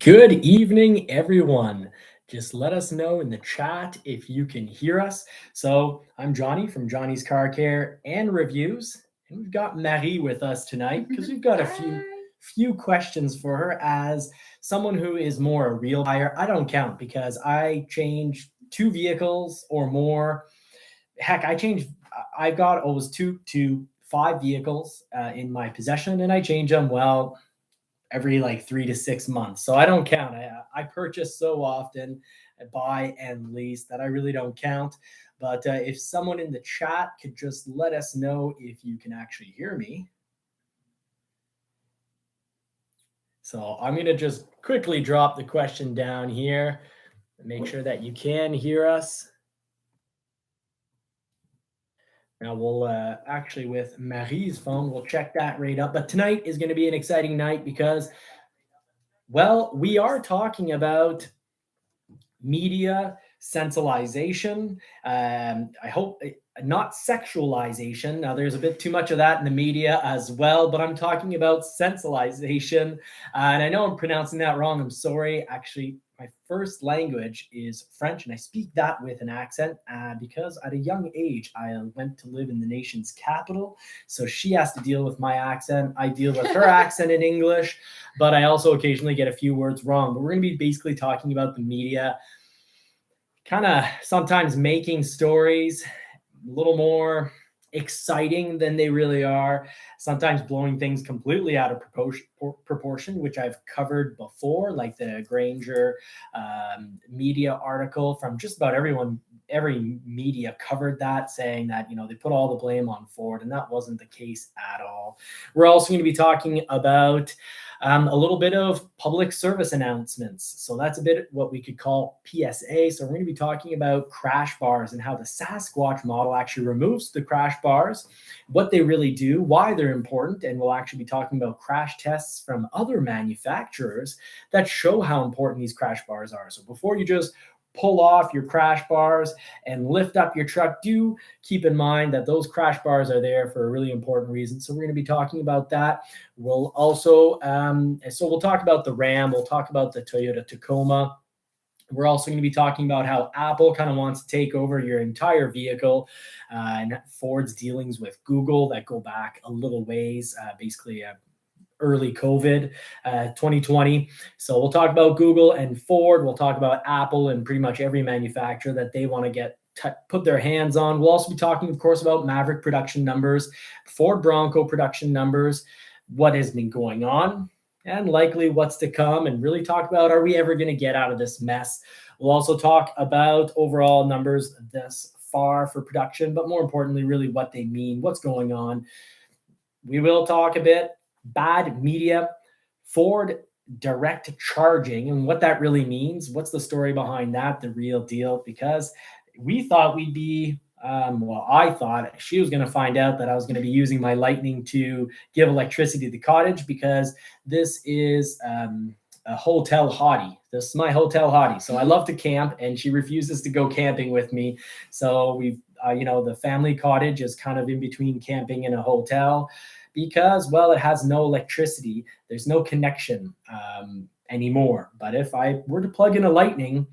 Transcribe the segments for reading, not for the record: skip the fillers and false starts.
Good evening, everyone. Just let us know in the chat if you can hear us. So I'm Johnny from Johnny's Car Care and Reviews, and we've got Marie with us tonight because we've got a few questions for her as someone who is more a real buyer. I don't count because I change two vehicles or more. Heck, I've got always two to five vehicles in my possession, and I change them every like 3 to 6 months. So I don't count. I purchase so often, I buy and lease that I really don't count. But if someone in the chat could just let us know if you can actually hear me. So I'm going to just quickly drop the question down here and make sure that you can hear us. Now we'll actually with Marie's phone, we'll check that right up. But tonight is going to be an exciting night because, well, we are talking about media sensualization. I hope not sexualization. Now there's a bit too much of that in the media as well, but I'm talking about sensualization. And I know I'm pronouncing that wrong. I'm sorry. Actually, my first language is French, and I speak that with an accent because at a young age, I went to live in the nation's capital. So she has to deal with my accent. I deal with her accent in English, but I also occasionally get a few words wrong. But we're going to be basically talking about the media, kind of sometimes making stories a little more exciting than they really are, sometimes blowing things completely out of proportion, which I've covered before, like the Granger media article from just about everyone. Every media covered that, saying that, they put all the blame on Ford, and that wasn't the case at all. We're also going to be talking about a little bit of public service announcements. So that's a bit what we could call PSA. So we're going to be talking about crash bars and how the Sasquatch model actually removes the crash bars, what they really do, why they're important. And we'll actually be talking about crash tests from other manufacturers that show how important these crash bars are. So before you just pull off your crash bars and lift up your truck, do keep in mind that those crash bars are there for a really important reason. So we're going to be talking about that. We'll also, we'll talk about the Ram. We'll talk about the Toyota Tacoma. We're also going to be talking about how Apple kind of wants to take over your entire vehicle, and Ford's dealings with Google that go back a little ways, basically early COVID 2020. So we'll talk about Google and Ford. We'll talk about Apple and pretty much every manufacturer that they want to put their hands on. We'll also be talking, of course, about Maverick production numbers, Ford Bronco production numbers, what has been going on, and likely what's to come, and really talk about, are we ever going to get out of this mess? We'll also talk about overall numbers this far for production, but more importantly, really what they mean, what's going on. We will talk a bit bad media, Ford direct charging, and what that really means. What's the story behind that, the real deal? Because we thought we'd be, I thought she was going to find out that I was going to be using my Lightning to give electricity to the cottage, because this is a hotel hottie. This is my hotel hottie. So I love to camp, and she refuses to go camping with me. So we've, the family cottage is kind of in between camping and a hotel, because, well, it has no electricity. There's no connection anymore. But if I were to plug in a Lightning,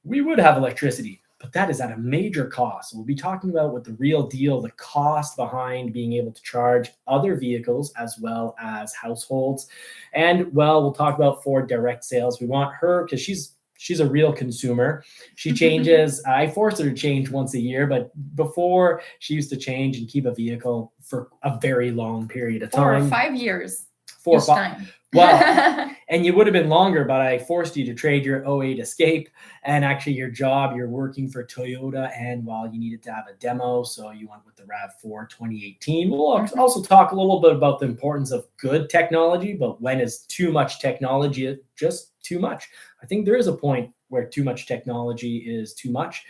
we would have electricity. But that is at a major cost. We'll be talking about what the real deal, the cost behind being able to charge other vehicles as well as households. And, well, we'll talk about Ford direct sales. We want her, because she's a real consumer. She changes. I force her to change once a year, but before, she used to change and keep a vehicle for a very long period of time. 4 or 5 years. 4 or 5. Well, and you would have been longer, but I forced you to trade your '08 Escape and actually your job. You're working for Toyota, and you needed to have a demo, so you went with the RAV4 2018. We'll also talk a little bit about the importance of good technology, but when is too much technology just too much? I think there is a point where too much technology is too much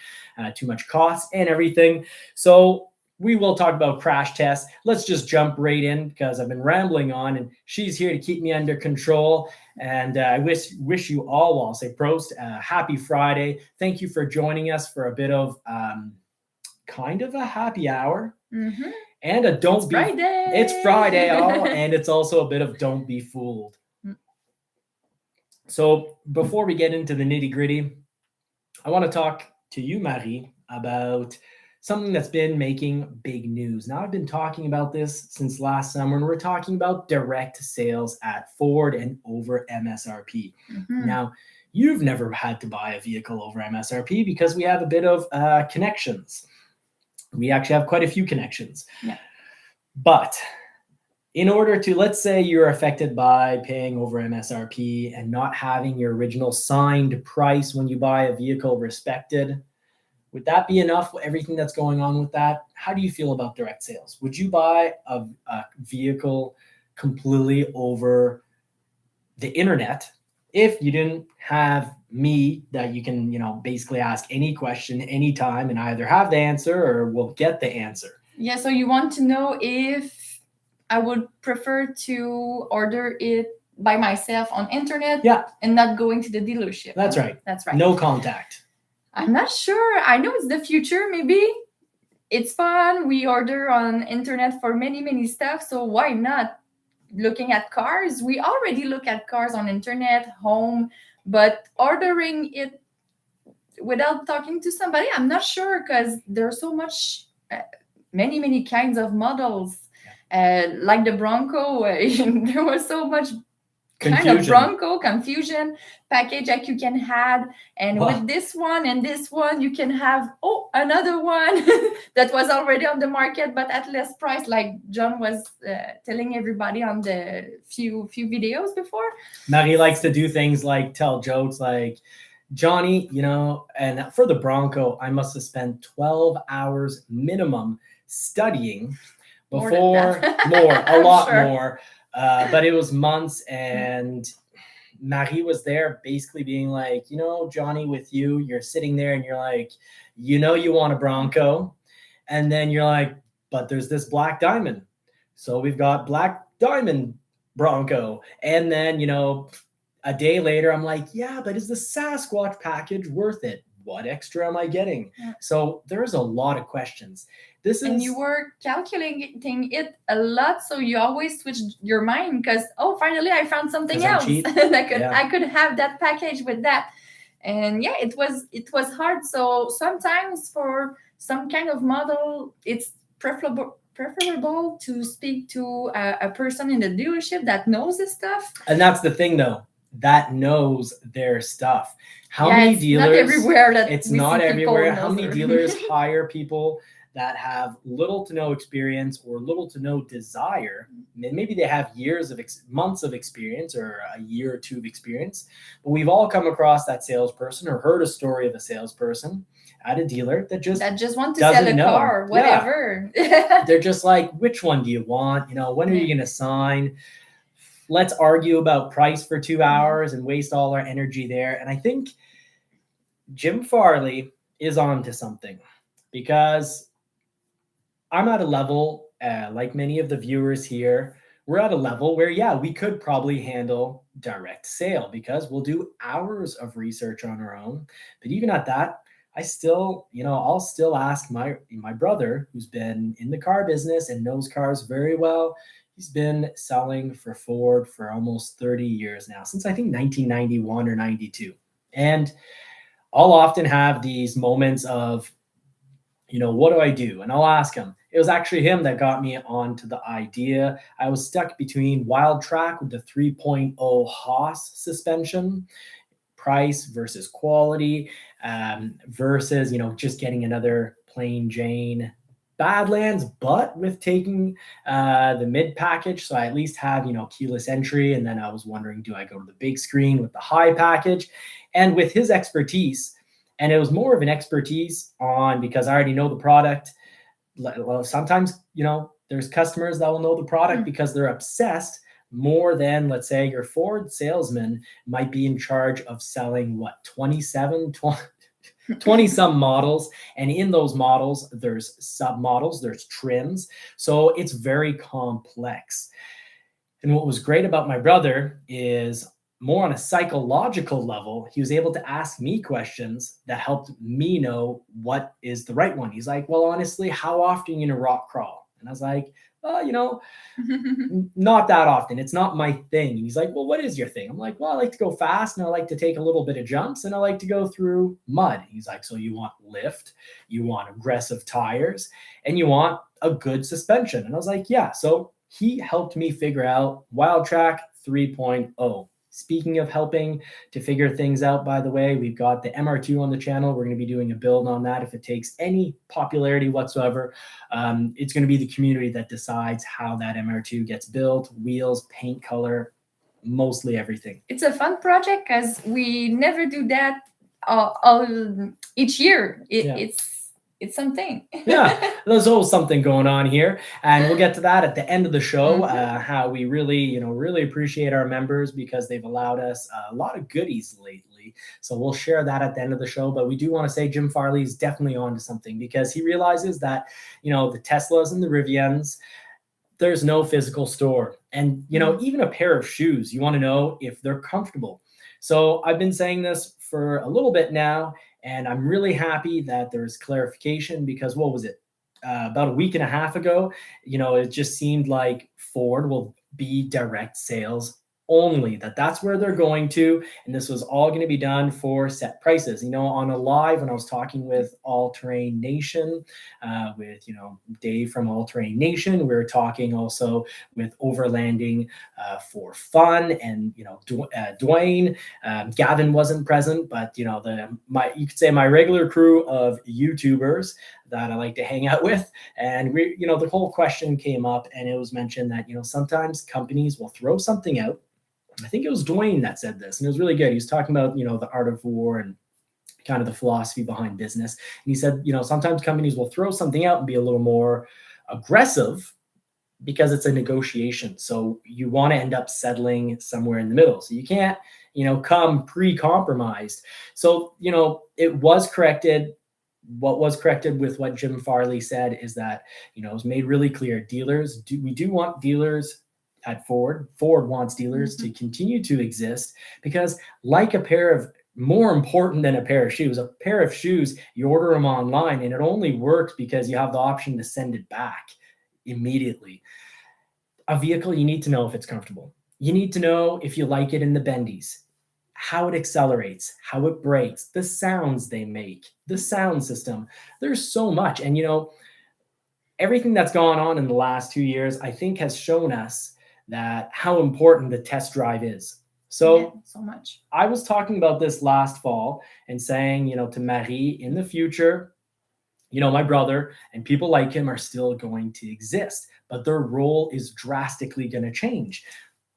cost and everything. So we will talk about crash tests. Let's just jump right in, because I've been rambling on, and she's here to keep me under control. And I wish you all, well, I'll say prost, happy Friday. Thank you for joining us for a bit of kind of a happy hour. Mm-hmm. And a don't be Friday. It's Friday, and it's also a bit of don't be fooled. So before we get into the nitty gritty, I want to talk to you, Marie, about something that's been making big news. Now, I've been talking about this since last summer, and we're talking about direct sales at Ford and over MSRP. Mhm. Now, you've never had to buy a vehicle over MSRP because we have a bit of connections. We actually have quite a few connections. Yeah. But in order to, let's say you're affected by paying over MSRP and not having your original signed price when you buy a vehicle respected, would that be enough? Everything that's going on with that? How do you feel about direct sales? Would you buy a vehicle completely over the internet if you didn't have me that you can, basically ask any question anytime and either have the answer or will get the answer? Yeah, so you want to know if I would prefer to order it by myself on internet, Yeah, and not going to the dealership. that's right. That's right. No contact. I'm not sure. I know it's the future, maybe. It's fun. We order on internet for many stuff, so why not? Looking at cars, we already look at cars on internet, home, but ordering it without talking to somebody, I'm not sure, because there's so much, many kinds of models. Like the Bronco, there was so much kind of Bronco confusion package that you can have, and with this one and this one you can have another one that was already on the market but at less price, like John was telling everybody on the few videos before. Marie likes to do things like tell jokes like, Johnny, and for the Bronco, I must have spent 12 hours minimum studying before more, a lot Sure. more. But it was months, and Marie was there basically being like, Johnny, with you, you're sitting there and you're like, you want a Bronco. And then you're like, but there's this black diamond. So we've got black diamond Bronco. And then, a day later, I'm like, yeah, but is the Sasquatch package worth it? What extra am I getting? Yeah. So there's a lot of questions. And you were calculating it a lot, so you always switched your mind because finally I found something else and I could have that package with that. And yeah, it was hard. So sometimes for some kind of model, it's preferable to speak to a person in the dealership that knows this stuff. And that's the thing, though, that knows their stuff. How many dealers? Not everywhere that it's we not see everywhere. How many dealers hire people that have little to no experience or little to no desire? Maybe they have months of experience or a year or two of experience, but we've all come across that salesperson or heard a story of a salesperson at a dealer that just want to sell a car, whatever. Yeah. They're just like, which one do you want? When are you going to sign? Let's argue about price for 2 hours and waste all our energy there. And I think Jim Farley is on to something, because I'm at a level, like many of the viewers here, we're at a level where, yeah, we could probably handle direct sale because we'll do hours of research on our own. But even at that, I still, I'll still ask my brother, who's been in the car business and knows cars very well. He's been selling for Ford for almost 30 years now, since I think 1991 or 92. And I'll often have these moments of, what do I do? And I'll ask him. It was actually him that got me onto the idea. I was stuck between Wild Track with the 3.0 Haas suspension, price versus quality, versus, just getting another plain Jane Badlands, but with taking the mid package. So I at least have, keyless entry. And then I was wondering, do I go to the big screen with the high package? And with his expertise, and it was more of an expertise on, because I already know the product. Sometimes, there's customers that will know the product because they're obsessed more than, let's say, your Ford salesman might be in charge of selling 20 some models. And in those models, there's submodels, there's trims. So it's very complex. And what was great about my brother is, more on a psychological level, he was able to ask me questions that helped me know what is the right one. He's like, well, honestly, how often are you going to rock crawl? And I was like, well, not that often. It's not my thing. And he's like, well, what is your thing? I'm like, well, I like to go fast and I like to take a little bit of jumps and I like to go through mud. He's like, so you want lift, you want aggressive tires, and you want a good suspension. And I was like, yeah. So he helped me figure out Wild Track 3.0. Speaking of helping to figure things out, by the way, we've got the MR2 on the channel. We're going to be doing a build on that. If it takes any popularity whatsoever, it's going to be the community that decides how that MR2 gets built, wheels, paint color, mostly everything. It's a fun project because we never do that each year. It's something. Yeah, there's always something going on here, and we'll get to that at the end of the show. How we really, really appreciate our members because they've allowed us a lot of goodies lately. So we'll share that at the end of the show. But we do want to say Jim Farley is definitely on to something because he realizes that the Teslas and the Rivians, there's no physical store, and even a pair of shoes, you want to know if they're comfortable. So I've been saying this for a little bit now. And I'm really happy that there's clarification because what was it? About a week and a half ago, it just seemed like Ford will be direct sales only, that's where they're going to. And this was all going to be done for set prices. On a live, when I was talking with All Terrain Nation, with, Dave from All Terrain Nation, we were talking also with Overlanding for Fun and, Dwayne. Gavin wasn't present, but, you could say my regular crew of YouTubers that I like to hang out with. And we, the whole question came up and it was mentioned that, sometimes companies will throw something out. I think it was Dwayne that said this, and it was really good. He was talking about, the art of war and kind of the philosophy behind business. And he said, sometimes companies will throw something out and be a little more aggressive because it's a negotiation. So you want to end up settling somewhere in the middle. So you can't, come pre-compromised. So, it was corrected. What was corrected with what Jim Farley said is that, it was made really clear. We do want dealers at Ford. Ford wants dealers to continue to exist because like more important than a pair of shoes, you order them online and it only works because you have the option to send it back immediately. A vehicle, you need to know if it's comfortable. You need to know if you like it in the bendies, how it accelerates, how it brakes, the sounds they make, the sound system. There's so much. And, everything that's gone on in the last 2 years, I think has shown us that how important the test drive is. So much. I was talking about this last fall and saying, to Marie, in the future, my brother and people like him are still going to exist, but their role is drastically going to change.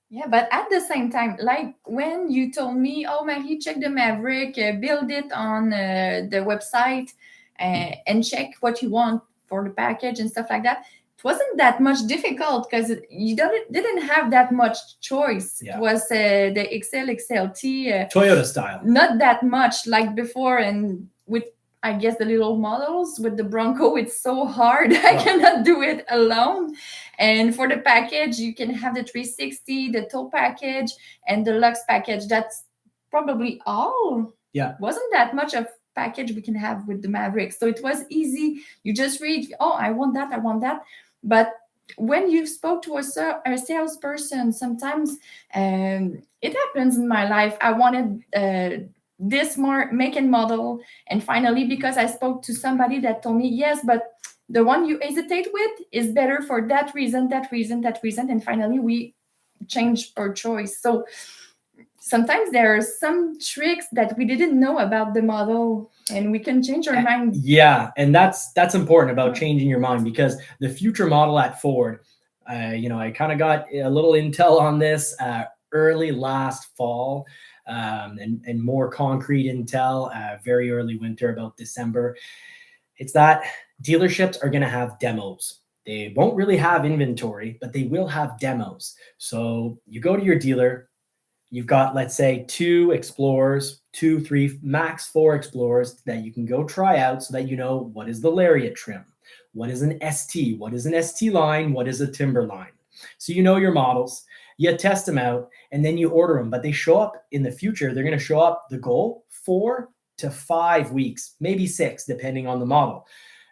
Yeah, but at the same time, like when you told me, oh, Marie, check the Maverick, build it on the website and check what you want for the package and stuff like that. It wasn't that much difficult because you didn't have that much choice. Yeah. It was the XLT. Toyota style. Not that much like before. And with, I guess, the little models with the Bronco, it's so hard. I cannot do it alone. And for the package, you can have the 360, the tow package, and the Lux package. That's probably all. Yeah. Wasn't that much of package we can have with the Maverick. So it was easy. You just read, oh, I want that. But when you spoke to a salesperson, sometimes it happens in my life. I wanted this more make and model. And finally, because I spoke to somebody that told me, yes, but the one you hesitate with is better for that reason. And finally, we changed our choice. So sometimes there are some tricks that we didn't know about the model and we can change our mind. Yeah. And that's important about changing your mind because the future model at Ford, I kind of got a little intel on this early last fall and more concrete intel very early winter, about December. It's that dealerships are going to have demos. They won't really have inventory, but they will have demos. So you go to your dealer, you've got, let's say, 2 Explorers, 2, 3, max 4 Explorers that you can go try out so that you know what is the Lariat trim, what is an ST, what is an ST line, what is a Timber line. So you know your models, you test them out, and then you order them. But they show up in the future. They're going to show up, the goal, 4 to 5 weeks, maybe 6, depending on the model.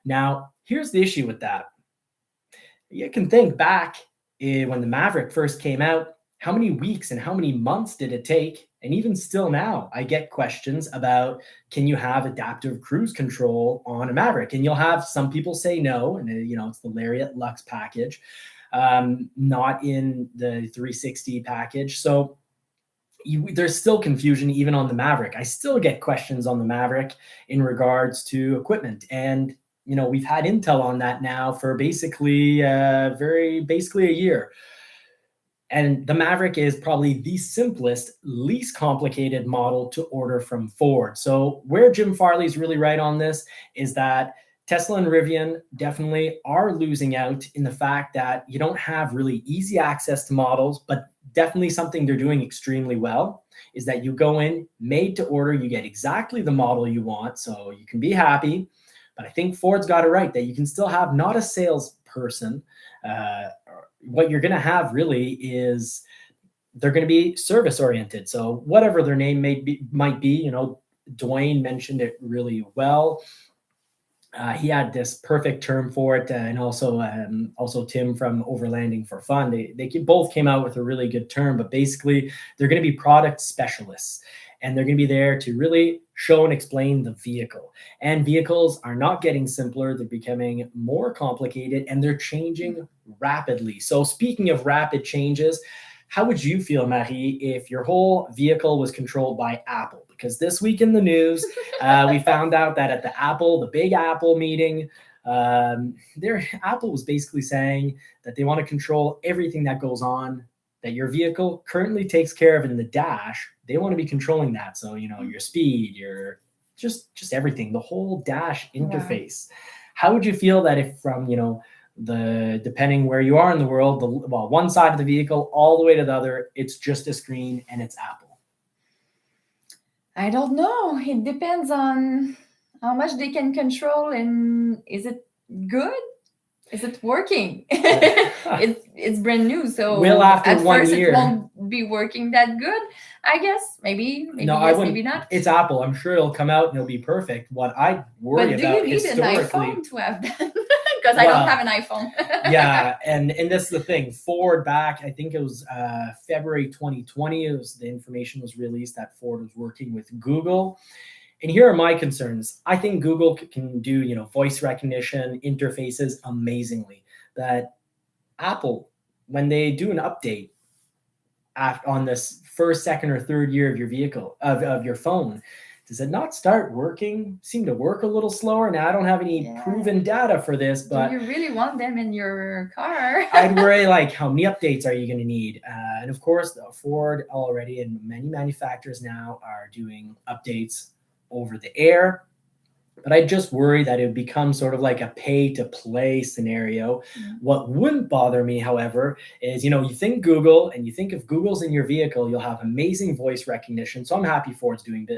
Now, here's the issue with that. You can think back when the Maverick first came out, how many weeks and how many months did it take? And even still now, I get questions about, can you have adaptive cruise control on a Maverick? And you'll have some people say no, and it's the Lariat Lux package, not in the 360 package. So there's still confusion even on the Maverick. I still get questions on the Maverick in regards to equipment, and we've had intel on that now for basically a year. And the Maverick is probably the simplest, least complicated model to order from Ford. So where Jim Farley's really right on this is that Tesla and Rivian definitely are losing out in the fact that you don't have really easy access to models, but definitely something they're doing extremely well is that you go in made to order, you get exactly the model you want, so you can be happy. But I think Ford's got it right that you can still have not a salesperson. What you're going to have really is they're going to be service oriented. So whatever their name might be, Dwayne mentioned it really well. He had this perfect term for it, and also Tim from Overlanding for Fun. They both came out with a really good term, but basically they're going to be product specialists, and they're going to be there to really show and explain the vehicle. And vehicles are not getting simpler; they're becoming more complicated, and they're changing rapidly. So speaking of rapid changes, how would you feel, Marie, if your whole vehicle was controlled by Apple? Because this week in the news, we found out that at the big Apple meeting, Apple was basically saying that they want to control everything that goes on, that your vehicle currently takes care of in the dash. They want to be controlling that. So, your speed, your just everything, the whole dash interface. Yeah. How would you feel that if from, depending where you are in the world, one side of the vehicle all the way to the other, it's just a screen and it's Apple? I don't know. It depends on how much they can control, and is it good? Is it working? It's brand new, so after 1 year, it won't be working that good. I guess maybe maybe not. It's Apple. I'm sure it'll come out and it'll be perfect. What I worry about, do you need an iPhone to have that? Because I don't have an iPhone. Yeah, and this is the thing. Ford back, I think it was February 2020. The information was released that Ford was working with Google. And here are my concerns. I think Google can do, voice recognition interfaces amazingly. That Apple, when they do an update on this first, second, or third year of your vehicle, of your phone, does it not start working? Seem to work a little slower. Now, I don't have any proven data for this, but do you really want them in your car? I'd worry how many updates are you going to need? And of course, Ford already and many manufacturers now are doing updates over the air. But I just worry that it would become sort of like a pay-to-play scenario. Mm-hmm. What wouldn't bother me, however, is, you think Google, and you think if Google's in your vehicle, you'll have amazing voice recognition. So I'm happy Ford's doing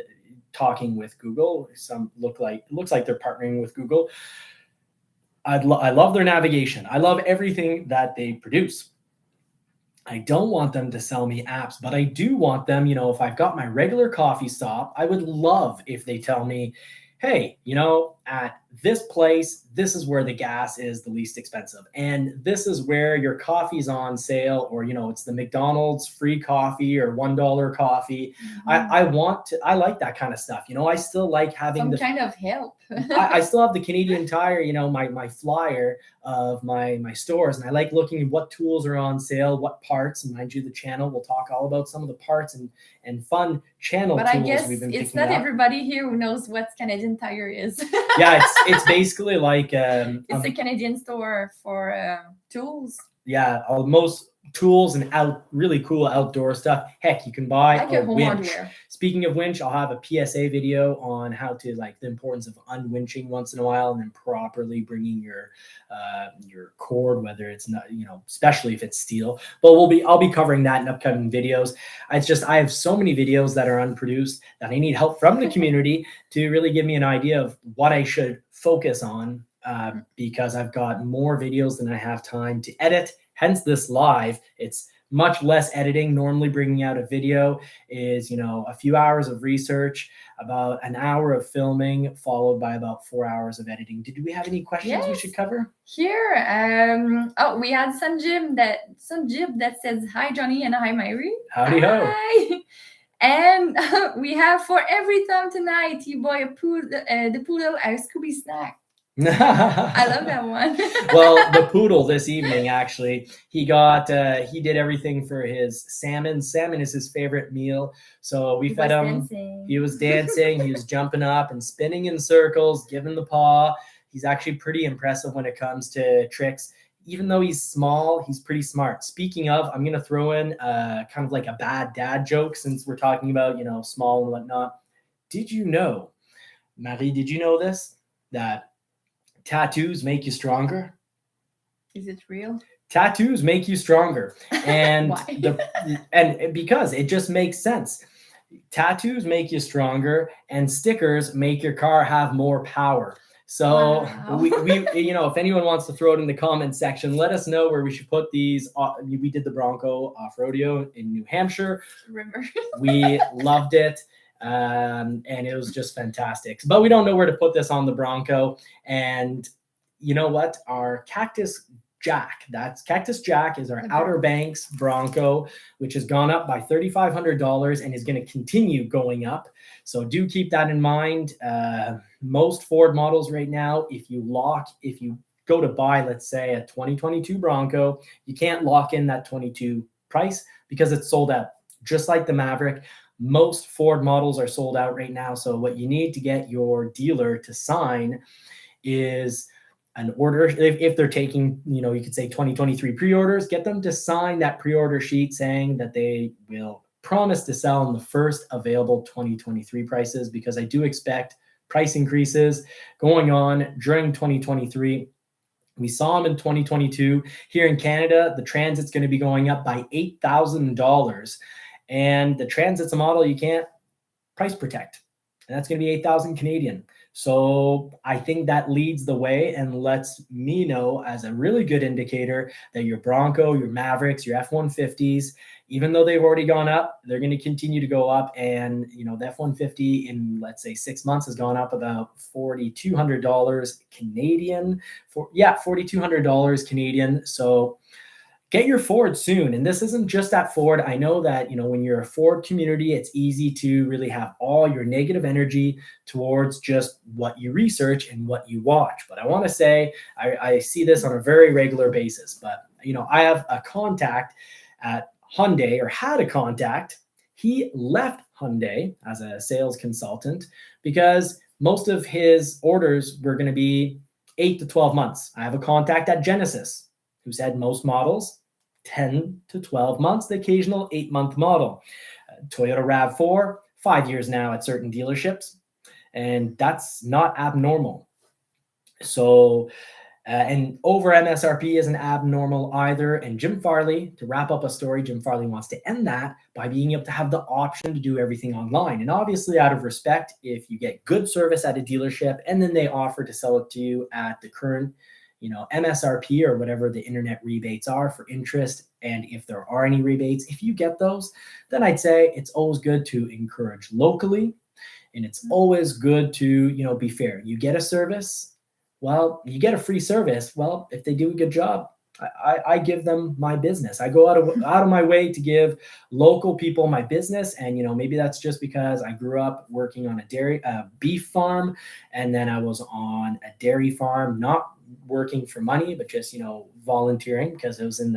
talking with Google. Some looks like they're partnering with Google. I love their navigation. I love everything that they produce. I don't want them to sell me apps, but I do want them, if I've got my regular coffee stop, I would love if they tell me, hey, at this place, this is where the gas is the least expensive. And this is where your coffee's on sale, or, it's the McDonald's free coffee or $1 coffee. Mm-hmm. I like that kind of stuff. I still like having some kind of help. I still have the Canadian Tire, my flyer of my stores. And I like looking at what tools are on sale, what parts. And mind you, the channel will talk all about some of the parts and fun channel tools. But I guess we've been it's not everybody here who knows what Canadian Tire is. Yeah, it's basically like it's a Canadian store for tools. Yeah, most tools and really cool outdoor stuff. Heck, you can buy a winch. Speaking of winch, I'll have a PSA video on how to the importance of unwinching once in a while, and then properly bringing your cord, whether it's not, especially if it's steel. But I'll be covering that in upcoming videos. It's just I have so many videos that are unproduced that I need help from the community to really give me an idea of what I should focus on, because I've got more videos than I have time to edit. Hence this live. It's much less editing. Normally bringing out a video is, a few hours of research, about an hour of filming, followed by about 4 hours of editing. Did we have any questions we should cover? Here, we had Sanjib that says, hi, Johnny, and hi, Mary. Howdy ho. Hi. And we have for every thumb tonight, you boy the poodle a Scooby snack. I love that one. Well, the poodle this evening, actually, he did everything for his salmon. Salmon is his favorite meal. So we fed him. Dancing. He was dancing. He was jumping up and spinning in circles, giving the paw. He's actually pretty impressive when it comes to tricks. Even though he's small, he's pretty smart. Speaking of, I'm going to throw in kind of like a bad dad joke since we're talking about, small and whatnot. Did you know, Marie, did you know this? That tattoos make you stronger? Is it real? Tattoos make you stronger. And why? And because it just makes sense. Tattoos make you stronger, and stickers make your car have more power. So wow. we if anyone wants to throw it in the comment section, let us know where we should put these. We did the Bronco off-rodeo in New Hampshire. River. We loved it. And it was just fantastic. But we don't know where to put this on the Bronco. And you know what? Our Cactus Jack is our Outer Banks Bronco, which has gone up by $3,500 and is going to continue going up. So do keep that in mind. Most Ford models right now, if you go to buy, let's say, a 2022 Bronco, you can't lock in that 22 price because it's sold out. Just like the Maverick, most Ford models are sold out right now. So what you need to get your dealer to sign is an order. If they're taking, you could say 2023 pre-orders, get them to sign that pre-order sheet saying that they will promise to sell in the first available 2023 prices, because I do expect price increases going on during 2023. We saw them in 2022. Here in Canada, the Transit's going to be going up by $8,000. And the Transit's a model you can't price protect. And that's going to be 8,000 Canadian. So I think that leads the way and lets me know as a really good indicator that your Bronco, your Mavericks, your F-150s, even though they've already gone up, they're going to continue to go up. And, the F-150 in, let's say, 6 months has gone up about $4,200 Canadian. $4,200 Canadian. So get your Ford soon. And this isn't just at Ford. I know that, when you're a Ford community, it's easy to really have all your negative energy towards just what you research and what you watch. But I want to say, I see this on a very regular basis. But, I have a contact at Hyundai, or had a contact. He left Hyundai as a sales consultant because most of his orders were going to be 8 to 12 months. I have a contact at Genesis who said most models 10 to 12 months, the occasional 8-month model. Toyota RAV4, 5 years now at certain dealerships, and that's not abnormal. So, and over MSRP isn't abnormal either. And Jim Farley, to wrap up a story, Jim Farley wants to end that by being able to have the option to do everything online. And obviously, out of respect, if you get good service at a dealership and then they offer to sell it to you at the current MSRP or whatever the internet rebates are for interest, and if there are any rebates, if you get those, then I'd say it's always good to encourage locally, and it's always good to be fair. You get a service, well, you get a free service. Well, if they do a good job, I give them my business. I go out of my way to give local people my business. And, maybe that's just because I grew up working on a beef farm, and then I was on a dairy farm, not working for money, but just, volunteering because it was in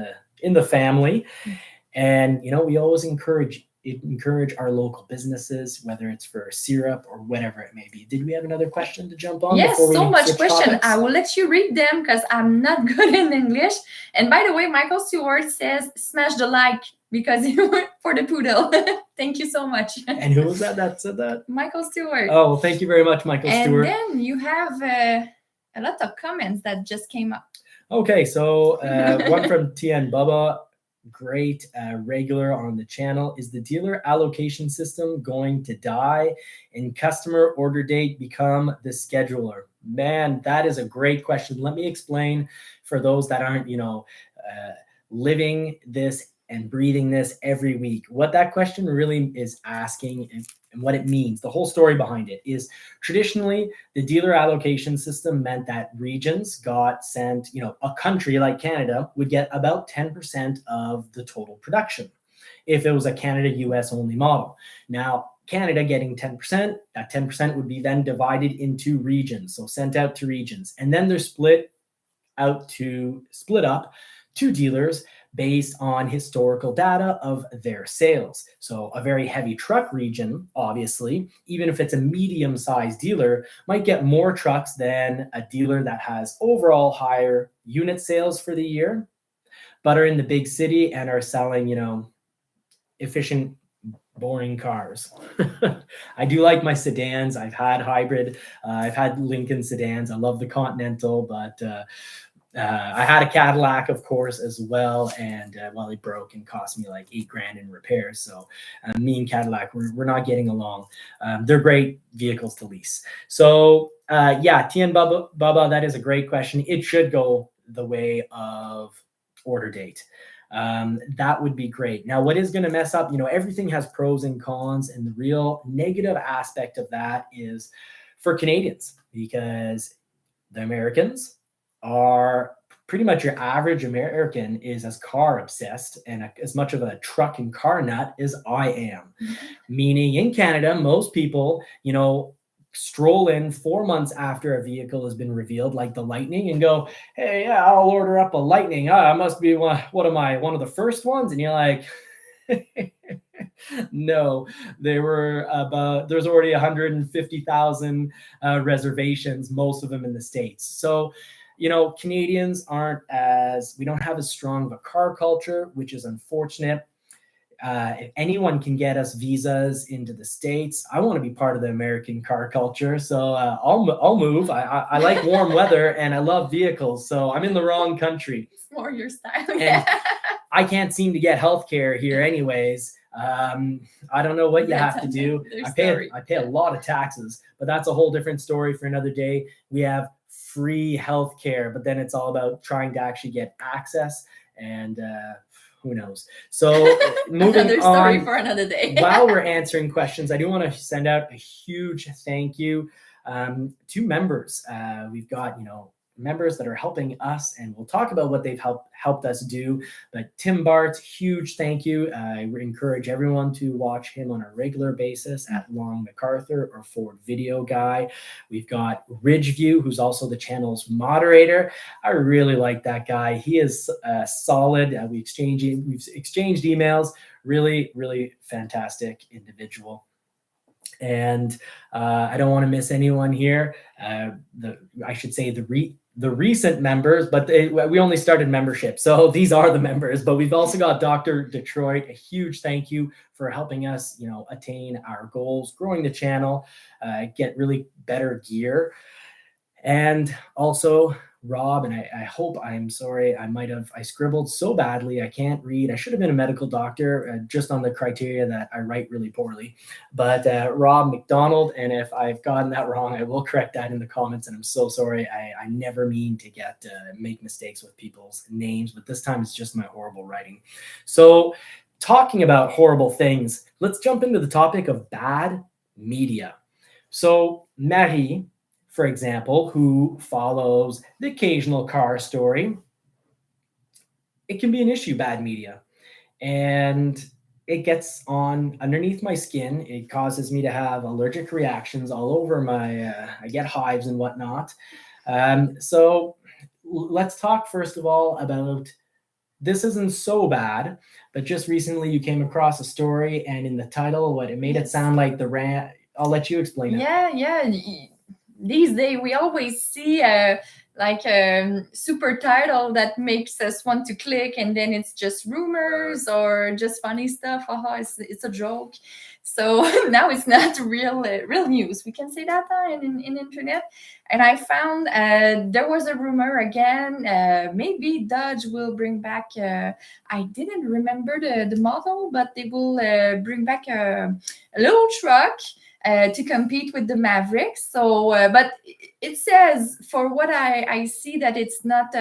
the family. And, we always encourage our local businesses, whether it's for syrup or whatever it may be. Did we have another question to jump on? Yes, so much question. Topics? I will let you read them because I'm not good in English. And by the way, Michael Stewart says, smash the like because you were for the poodle. Thank you so much. And who was that said that? Michael Stewart. Oh, well, thank you very much, Michael Stewart. And then you have a lot of comments that just came up. Okay, so one from TN Bubba. Great regular on the channel. Is the dealer allocation system going to die and customer order date become the scheduler? Man, that is a great question. Let me explain for those that aren't, living this and breathing this every week. What that question really is asking and what it means, the whole story behind it is traditionally the dealer allocation system meant that regions got sent, a country like Canada would get about 10% of the total production if it was a Canada US only model. Now, Canada getting 10%, that 10% would be then divided into regions, so sent out to regions. And then they're split up to dealers based on historical data of their sales. So a very heavy truck region, obviously, even if it's a medium-sized dealer, might get more trucks than a dealer that has overall higher unit sales for the year, but are in the big city and are selling, efficient, boring cars. I do like my sedans. I've had hybrid. I've had Lincoln sedans. I love the Continental, but I had a Cadillac, of course, as well, and it broke and cost me like $8,000 in repairs. So me and Cadillac, we're not getting along. They're great vehicles to lease. So Tien Bubba, that is a great question. It should go the way of order date. That would be great. Now, what is going to mess up? Everything has pros and cons, and the real negative aspect of that is for Canadians, because the Americans are pretty much, your average American is as car obsessed and as much of a truck and car nut as I am. Meaning in Canada, most people, stroll in 4 months after a vehicle has been revealed, like the Lightning, and go, hey, yeah, I'll order up a Lightning. I must be one of the first ones. And you're like, no, there's already 150,000 reservations, most of them in the States. So, Canadians we don't have as strong of a car culture, which is unfortunate. If anyone can get us visas into the States, I want to be part of the American car culture. So I'll move. I like warm weather and I love vehicles. So I'm in the wrong country. It's more your style. And I can't seem to get healthcare here anyways. I don't know what you have to do. I pay a lot of taxes, but that's a whole different story for another day. We have free healthcare, but then it's all about trying to actually get access, and who knows. So moving another story on, for another day. while we're answering questions, I do want to send out a huge thank you to members. We've got members that are helping us, and we'll talk about what they've helped us do. But Tim Bart, huge thank you. I encourage everyone to watch him on a regular basis at Long MacArthur or Ford Video Guy. We've got Ridgeview, who's also the channel's moderator. I really like that guy. He is solid. We've exchanged emails. Really, really fantastic individual. And I don't want to miss anyone here. I should say the recent members, but we only started membership. So these are the members, but we've also got Dr. Detroit. A huge thank you for helping us, attain our goals, growing the channel, get really better gear. And also Rob, and I'm sorry, I scribbled so badly, I can't read. I should have been a medical doctor, just on the criteria that I write really poorly. But Rob McDonald, and if I've gotten that wrong, I will correct that in the comments, and I'm so sorry. I never mean to make mistakes with people's names, but this time it's just my horrible writing. So talking about horrible things, let's jump into the topic of bad media. So Marie, for example, who follows the occasional car story, it can be an issue, bad media. And it gets on underneath my skin. It causes me to have allergic reactions all over I get hives and whatnot. So let's talk first of all about, this isn't so bad, but just recently you came across a story, and in the title, it made it sound like I'll let you explain it. Yeah. These days we always see a super title that makes us want to click, and then it's just rumors or just funny stuff. It's a joke. So now it's not real news. We can say that in internet. And I found there was a rumor again. Maybe Dodge will bring back. I didn't remember the model, but they will bring back a little truck to compete with the Mavericks. So, but it says, for what I see, that it's not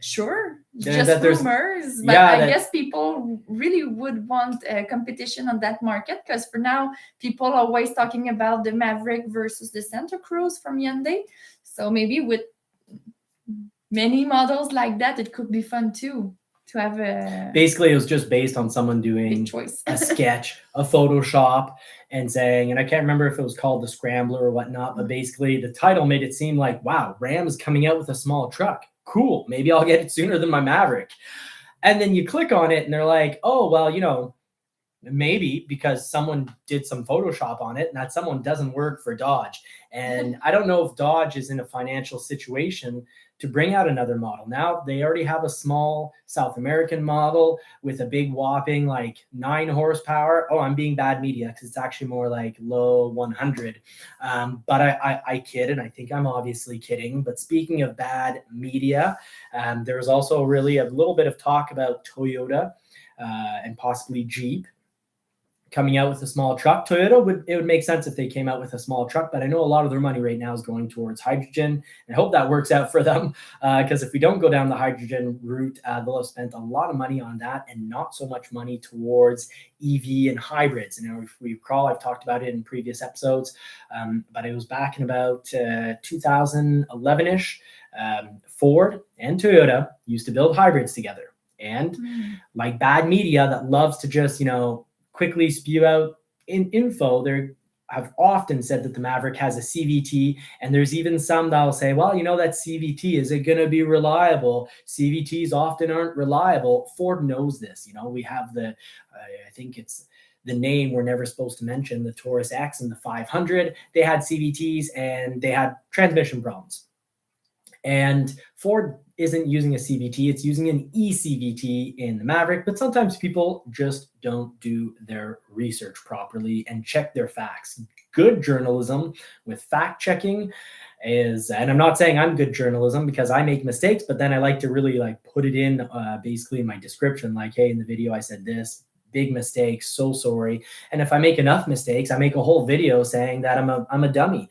Sure, That just there's rumors, but yeah I that guess people really would want competition on that market, because for now people are always talking about the Maverick versus the Santa Cruz from Hyundai. So maybe with many models like that, it could be fun too to have a basically it was just based on someone doing big choice. a sketch, a Photoshop, and saying, and I can't remember if it was called the Scrambler or whatnot, but basically the title made it seem like, wow, Ram's coming out with a small truck. Cool. Maybe I'll get it sooner than my Maverick. And then you click on it and they're like, oh, well, you know, maybe because someone did some Photoshop on it and that someone doesn't work for Dodge. And I don't know if Dodge is in a financial situation to bring out another model. Now they already have a small South American model with a big whopping like 9 horsepower. Oh, I'm being bad media because it's actually more like low 100. But I kid, and I think I'm obviously kidding. But speaking of bad media, there was also really a little bit of talk about Toyota and possibly Jeep coming out with a small truck. Toyota would make sense if they came out with a small truck, but I know a lot of their money right now is going towards hydrogen. And I hope that works out for them, because if we don't go down the hydrogen route, they'll have spent a lot of money on that and not so much money towards EV and hybrids. And if we recall, I've talked about it in previous episodes, but it was back in about 2011-ish. Ford and Toyota used to build hybrids together. And like bad media that loves to just, quickly spew out info, I've often said that the Maverick has a CVT, and there's even some that'll say, well, that CVT, is it going to be reliable? CVTs often aren't reliable. Ford knows this. We have I think it's the name we're never supposed to mention, the Taurus X and the 500. They had CVTs and they had transmission problems. And Ford isn't using a CVT, it's using an eCVT in the Maverick, but sometimes people just don't do their research properly and check their facts. Good journalism with fact checking is, and I'm not saying I'm good journalism because I make mistakes, but then I like to really put it in basically in my description, like, hey, in the video I said this, big mistake, so sorry. And if I make enough mistakes, I make a whole video saying that I'm a dummy.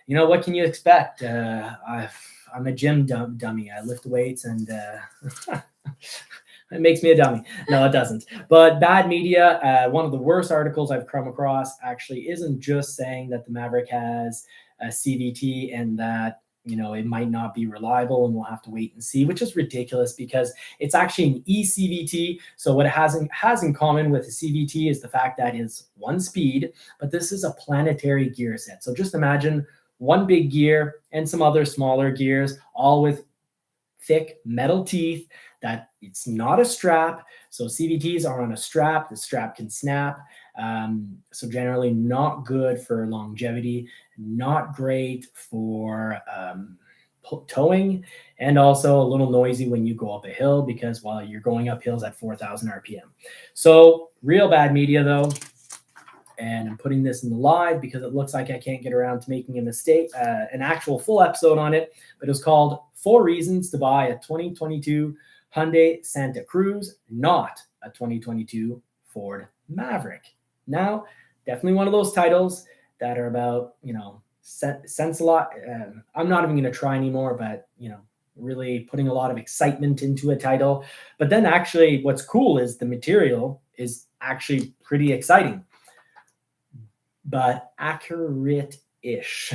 What can you expect? I'm a gym dummy. I lift weights and it makes me a dummy. No, it doesn't. But bad media, one of the worst articles I've come across actually isn't just saying that the Maverick has a CVT and that, it might not be reliable and we'll have to wait and see, which is ridiculous because it's actually an eCVT. So what it has in common with a CVT is the fact that it's one speed, but this is a planetary gear set. So just imagine one big gear and some other smaller gears, all with thick metal teeth, that it's not a strap. So CVTs are on a strap. The strap can snap. So generally not good for longevity, not great for towing, and also a little noisy when you go up a hill because while you're going up hills at 4,000 RPM. So real bad media though. And I'm putting this in the live because it looks like I can't get around to making a mistake, an actual full episode on it, but it was called 4 Reasons to Buy a 2022 Hyundai Santa Cruz, not a 2022 Ford Maverick. Now, definitely one of those titles that are about, sense a lot. I'm not even going to try anymore, but, really putting a lot of excitement into a title. But then actually what's cool is the material is actually pretty exciting, but accurate-ish.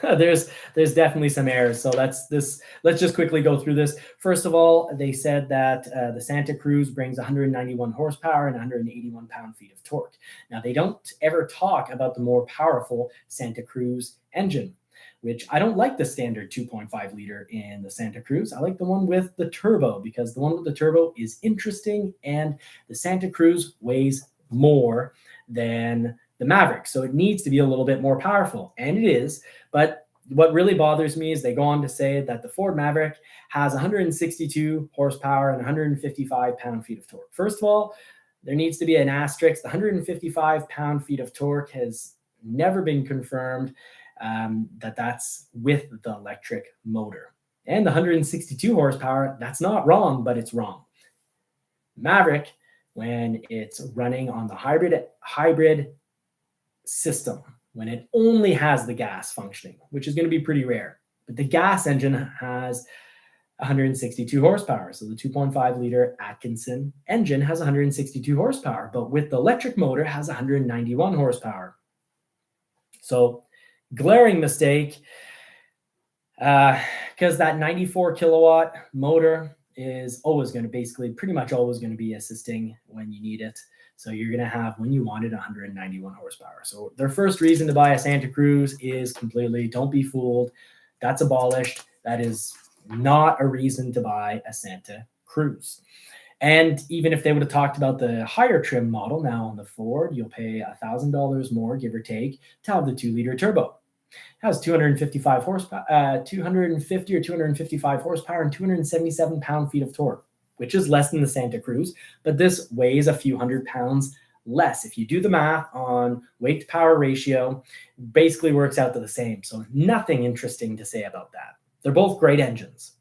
there's definitely some errors. So let's just quickly go through this. First of all, they said that the Santa Cruz brings 191 horsepower and 181 pound-feet of torque. Now, they don't ever talk about the more powerful Santa Cruz engine, which I don't like the standard 2.5 liter in the Santa Cruz. I like the one with the turbo because the one with the turbo is interesting, and the Santa Cruz weighs more than the Maverick. So it needs to be a little bit more powerful, and it is. But what really bothers me is they go on to say that the Ford Maverick has 162 horsepower and 155 pound-feet of torque. First of all, there needs to be an asterisk. The 155 pound-feet of torque has never been confirmed that's with the electric motor. And the 162 horsepower, that's not wrong, but it's wrong. Maverick, when it's running on the hybrid system, when it only has the gas functioning, which is going to be pretty rare, but the gas engine has 162 horsepower. So the 2.5 liter Atkinson engine has 162 horsepower, but with the electric motor has 191 horsepower. So glaring mistake, because that 94 kilowatt motor is always going to pretty much always going to be assisting when you need it. So you're going to have, when you want it, 191 horsepower. So their first reason to buy a Santa Cruz is completely, don't be fooled. That's abolished. That is not a reason to buy a Santa Cruz. And even if they would have talked about the higher trim model, now on the Ford, you'll pay $1,000 more, give or take, to have the 2-liter turbo. It has 255 horsepower, 250 or 255 horsepower and 277 pound-feet of torque, which is less than the Santa Cruz, but this weighs a few hundred pounds less. If you do the math on weight to power ratio, basically works out to the same. So nothing interesting to say about that. They're both great engines.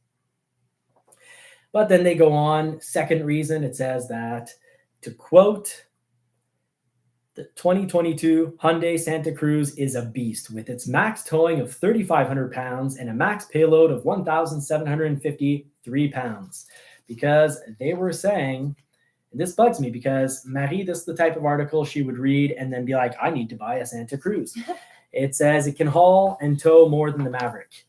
But then they go on, second reason, it says that, to quote, the 2022 Hyundai Santa Cruz is a beast with its max towing of 3,500 pounds and a max payload of 1,753 pounds. Because they were saying, and this bugs me because Marie, this is the type of article she would read and then be like, I need to buy a Santa Cruz. It says it can haul and tow more than the Maverick.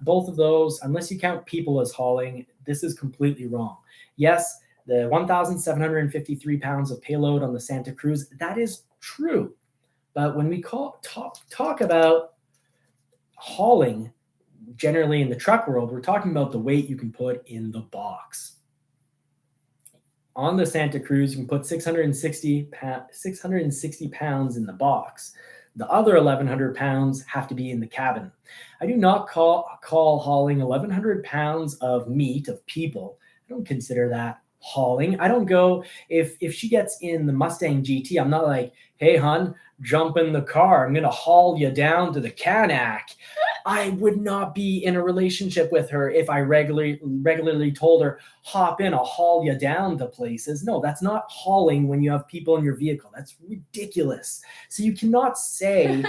Both of those, unless you count people as hauling, this is completely wrong. Yes, the 1,753 pounds of payload on the Santa Cruz, that is true. But when we talk about hauling, generally in the truck world, we're talking about the weight you can put in the box. On the Santa Cruz, you can put 660 pounds in the box. The other 1,100 pounds have to be in the cabin. I do not call hauling 1,100 pounds of meat, of people. I don't consider that hauling. I don't go, if she gets in the Mustang GT, I'm not like, hey, hun, jump in the car. I'm going to haul you down to the Canac. I would not be in a relationship with her if I regularly told her, hop in, I'll haul you down to places. No, that's not hauling when you have people in your vehicle. That's ridiculous. So you cannot say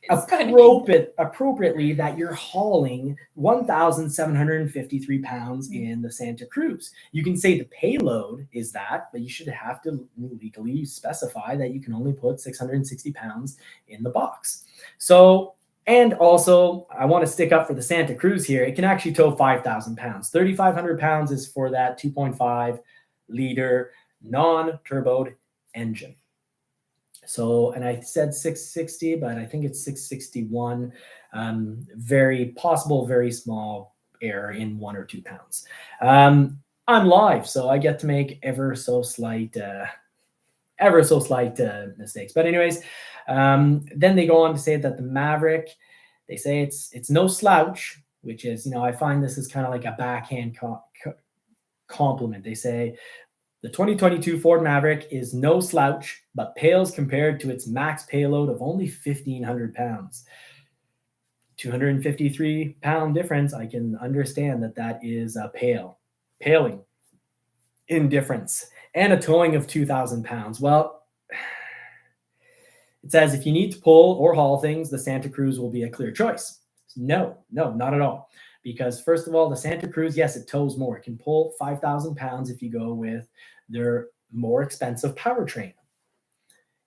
appropriately that you're hauling 1,753 pounds in the Santa Cruz. You can say the payload is that, but you should have to legally specify that you can only put 660 pounds in the box. So, and also, I want to stick up for the Santa Cruz here. It can actually tow 5,000 pounds. 3,500 pounds is for that 2.5 liter non-turboed engine. So, and I said 660, but I think it's 661. Very possible, very small error in 1 or 2 pounds. I'm live, so I get to make ever so slight mistakes. But anyways, then they go on to say that the Maverick, they say it's no slouch, which is, I find this is kind of like a backhand compliment. They say the 2022 Ford Maverick is no slouch, but pales compared to its max payload of only 1,500 pounds. 253 pound difference. I can understand that is a paling in difference, and a towing of 2,000 pounds. Well, it says if you need to pull or haul things, the Santa Cruz will be a clear choice. No, not at all. Because first of all, the Santa Cruz, yes, it tows more. It can pull 5,000 pounds if you go with their more expensive powertrain.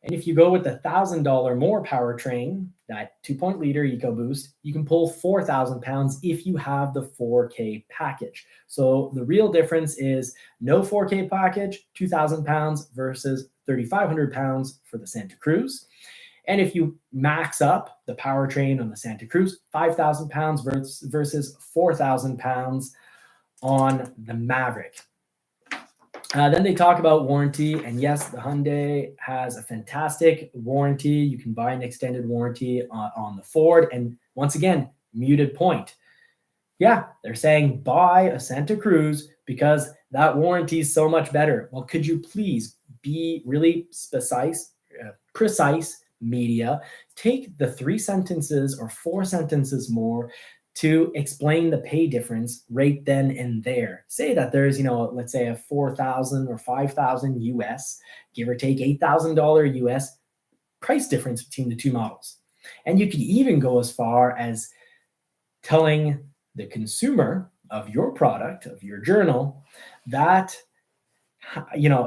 And if you go with the $1,000 more powertrain, that 2.0 liter EcoBoost, you can pull 4,000 pounds if you have the 4K package. So the real difference is no 4K package, 2,000 pounds versus 3,500 pounds for the Santa Cruz. And if you max up the powertrain on the Santa Cruz, 5,000 pounds versus 4,000 pounds on the Maverick. Then they talk about warranty. And yes, the Hyundai has a fantastic warranty. You can buy an extended warranty on the Ford. And once again, muted point. Yeah, they're saying buy a Santa Cruz because that warranty is so much better. Well, could you please be really precise media, take the 3 sentences or 4 sentences more to explain the pay difference right then and there. Say that there's, let's say a 4,000 or 5,000 US, give or take $8,000 US price difference between the two models. And you could even go as far as telling the consumer, of your product, of your journal, that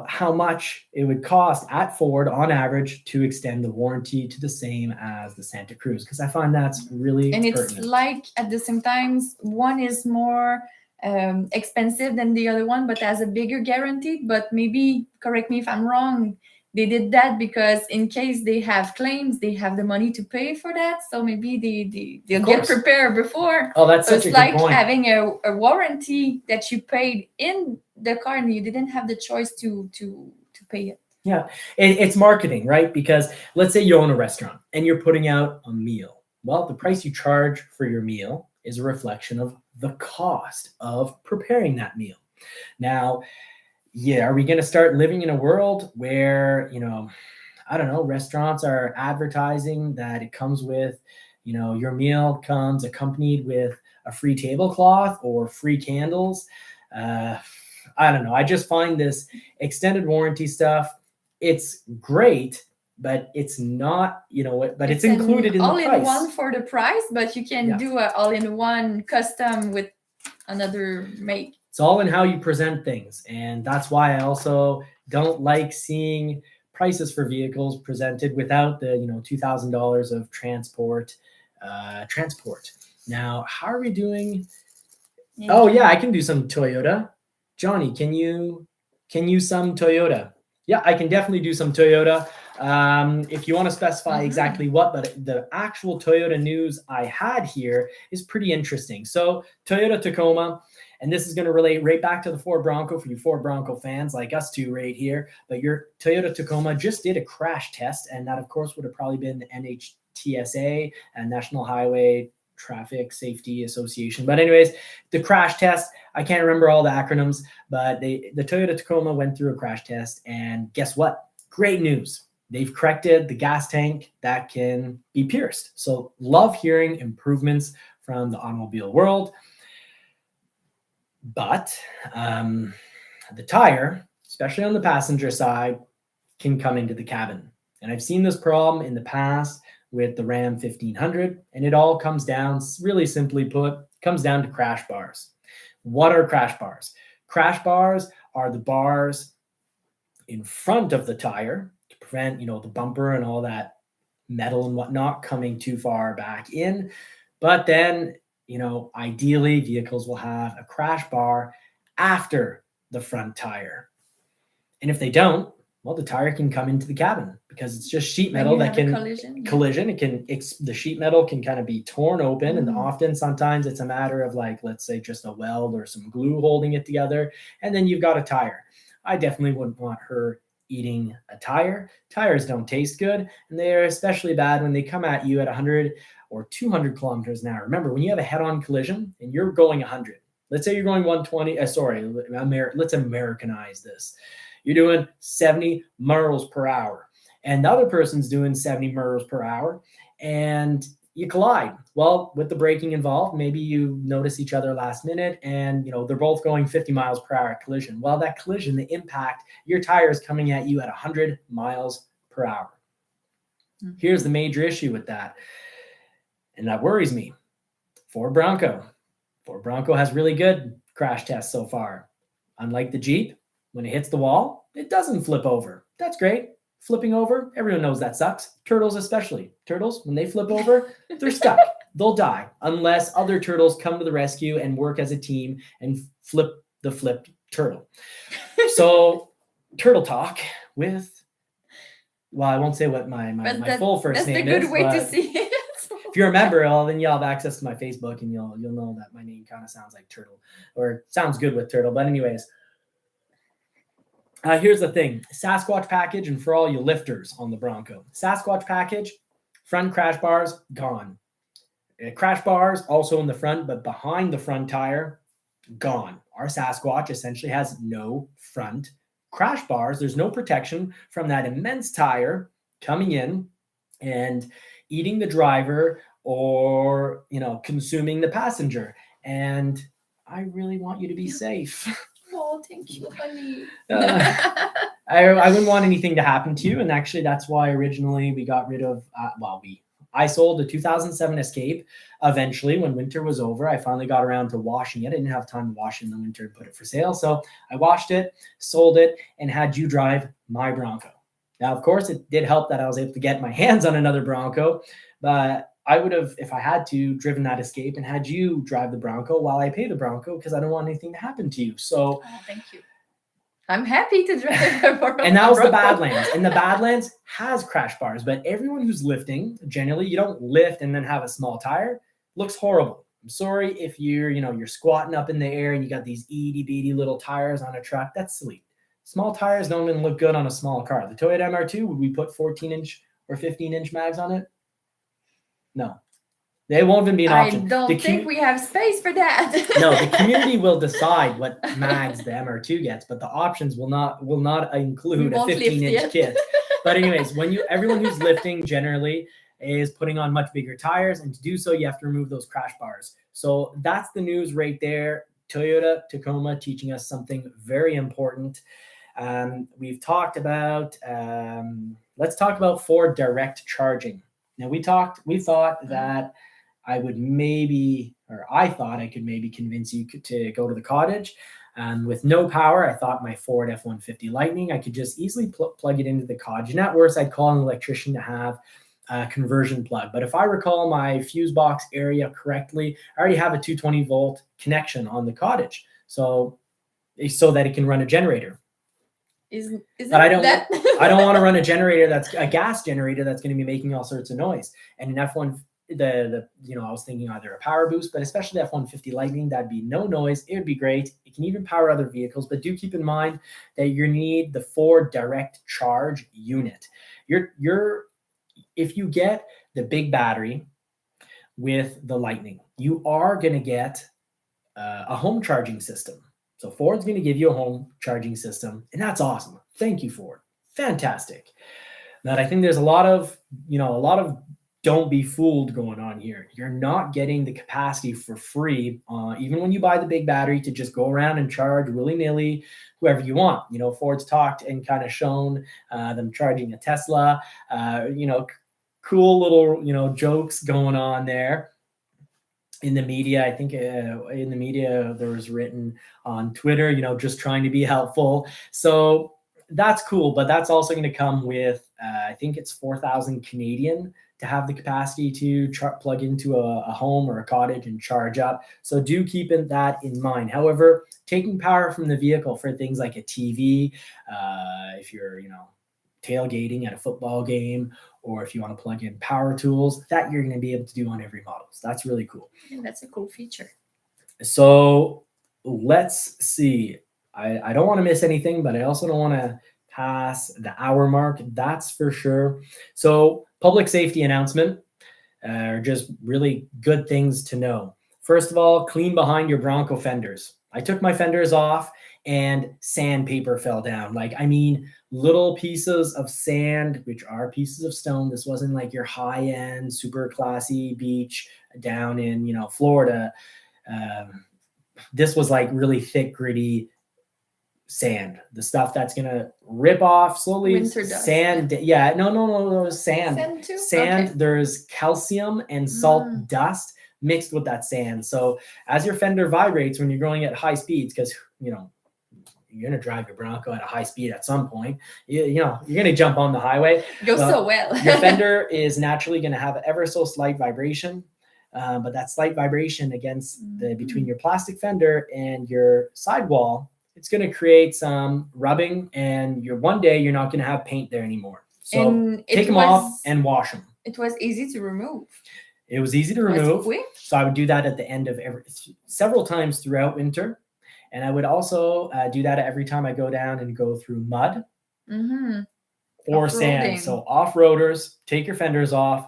how much it would cost at Ford on average to extend the warranty to the same as the Santa Cruz, because I find that's really And it's pertinent. like at the same time, one is more expensive than the other one, but has a bigger guarantee. But maybe, correct me if I'm wrong, they did that because in case they have claims, they have the money to pay for that. So maybe they'll get prepared before. Oh, that's so such it's a like good point. having a warranty that you paid in the car and you didn't have the choice to pay it. Yeah, it's marketing, right? Because let's say you own a restaurant and you're putting out a meal. Well, the price you charge for your meal is a reflection of the cost of preparing that meal. Now, yeah, are we going to start living in a world where, I don't know, restaurants are advertising that it comes with, your meal comes accompanied with a free tablecloth or free candles? I don't know. I just find this extended warranty stuff, it's great, but it's not, but it's included in the price. All-in-one for the price, but you can do an all-in-one custom with another make. It's all in how you present things. And that's why I also don't like seeing prices for vehicles presented without the, $2,000 of transport. Now, how are we doing? Oh yeah, I can do some Toyota. Johnny, can you some Toyota? Yeah, I can definitely do some Toyota. If you want to specify exactly what, but the actual Toyota news I had here is pretty interesting. So Toyota Tacoma, and this is going to relate right back to the Ford Bronco for you Ford Bronco fans like us two right here. But your Toyota Tacoma just did a crash test, and that of course would have probably been the NHTSA and National Highway Traffic Safety Association. But anyways, the crash test, I can't remember all the acronyms, but the Toyota Tacoma went through a crash test, and guess what? Great news. They've corrected the gas tank that can be pierced. So love hearing improvements from the automobile world. But the tire, especially on the passenger side, can come into the cabin. And I've seen this problem in the past with the Ram 1500, and it all comes down, really simply put, comes down to crash bars. What are crash bars? Crash bars are the bars in front of the tire to prevent, the bumper and all that metal and whatnot coming too far back in. But then, ideally vehicles will have a crash bar after the front tire. And if they don't, well, the tire can come into the cabin because it's just sheet metal that can collision. The sheet metal can kind of be torn open, and often sometimes it's a matter of like, let's say just a weld or some glue holding it together, and then you've got a tire. I definitely wouldn't want her eating a tire. Tires don't taste good, and they are especially bad when they come at you at 100 or 200 kilometers an hour. Remember, when you have a head-on collision and you're going 100, let's say you're going 120, let's Americanize this. You're doing 70 miles per hour, and the other person's doing 70 miles per hour, and you collide. Well, with the braking involved, maybe you notice each other last minute, and they're both going 50 miles per hour at collision. Well, that collision, the impact, your tire is coming at you at 100 miles per hour. Here's the major issue with that, and that worries me. Ford Bronco has really good crash tests so far. Unlike the Jeep, when it hits the wall, it doesn't flip over. That's great. Flipping over, everyone knows that sucks. Turtles especially. Turtles, when they flip over, they're stuck. They'll die unless other turtles come to the rescue and work as a team and flip the flipped turtle. So, turtle talk with, well, I won't say what my full first name is. That's a good way to see it. If you're a member, then you'll have access to my Facebook, and you'll know that my name kind of sounds like Turtle, or sounds good with Turtle. But anyways, here's the thing. Sasquatch package, and for all you lifters on the Bronco, Sasquatch package, front crash bars, gone. Crash bars also in the front, but behind the front tire, gone. Our Sasquatch essentially has no front crash bars. There's no protection from that immense tire coming in and eating the driver or, consuming the passenger. And I really want you to be safe. Oh, thank you, honey. I wouldn't want anything to happen to you. And actually, that's why originally we got rid of, I sold the 2007 Escape eventually when winter was over. I finally got around to washing it. I didn't have time to wash it in the winter and put it for sale. So I washed it, sold it, and had you drive my Bronco. Now, of course, it did help that I was able to get my hands on another Bronco, but I would have, if I had to, driven that Escape and had you drive the Bronco while I pay the Bronco because I don't want anything to happen to you. So thank you. I'm happy to drive a Bronco. And that was the Badlands. And the Badlands has crash bars, but everyone who's lifting, generally, you don't lift and then have a small tire. Looks horrible. I'm sorry if you're squatting up in the air and you got these itty bitty little tires on a truck. That's silly. Small tires don't even look good on a small car. The Toyota MR2, would we put 14-inch or 15-inch mags on it? No. They won't even be an option. I don't think we have space for that. No, the community will decide what mags the MR2 gets, but the options will not include a 15-inch kit. But anyways, everyone who's lifting generally is putting on much bigger tires, and to do so, you have to remove those crash bars. So that's the news right there. Toyota Tacoma teaching us something very important. We've talked about. Let's talk about Ford direct charging. Now we thought that. I thought I could maybe convince you to go to the cottage. With no power, I thought my Ford F-150 Lightning, I could just easily plug it into the cottage. And at worst, I'd call an electrician to have a conversion plug. But if I recall my fuse box area correctly, I already have a 220 volt connection on the cottage. So that it can run a generator. But I don't want to run a generator that's a gas generator that's going to be making all sorts of noise. And an F-150, I was thinking either a power boost, but especially the F-150 Lightning, that'd be no noise. It would be great. It can even power other vehicles, but do keep in mind that you need the Ford direct charge unit. If you get the big battery with the Lightning, you are going to get a home charging system. So Ford's going to give you a home charging system, and that's awesome. Thank you, Ford. Fantastic. But I think there's a lot of don't be fooled going on here. You're not getting the capacity for free, even when you buy the big battery, to just go around and charge willy-nilly whoever you want. Ford's talked and kind of shown them charging a Tesla, cool little, jokes going on there. In the media, I think in the media there was written on Twitter, just trying to be helpful. So that's cool, but that's also going to come with, I think it's 4,000 Canadian to have the capacity to plug into a home or a cottage and charge up. So do keep that in mind. However, taking power from the vehicle for things like a TV, if you're, tailgating at a football game, or if you want to plug in power tools, that you're going to be able to do on every model. So that's really cool. Yeah, that's a cool feature. So let's see. I don't want to miss anything, but I also don't want to pass the hour mark. That's for sure. So public safety announcement are just really good things to know. First of all, clean behind your Bronco fenders. I took my fenders off and sandpaper fell down. Little pieces of sand, which are pieces of stone. This wasn't like your high-end, super classy beach down in, Florida. This was like really thick, gritty sand. The stuff that's going to rip off slowly. Winter dust. Sand. Yeah. No. Sand. Sand too? Sand. Okay. There's calcium and salt dust mixed with that sand. So as your fender vibrates when you're going at high speeds, because, you're going to drive your Bronco at a high speed at some point. You're going to jump on the highway. Goes so well. Your fender is naturally going to have ever so slight vibration, but that slight vibration against between your plastic fender and your sidewall, it's going to create some rubbing, and one day you're not going to have paint there anymore. So take them off and wash them. It was easy to remove. It was easy to remove. So I would do that at the end of several times throughout winter. And I would also do that every time I go down and go through mud or sand. So off-roaders, take your fenders off,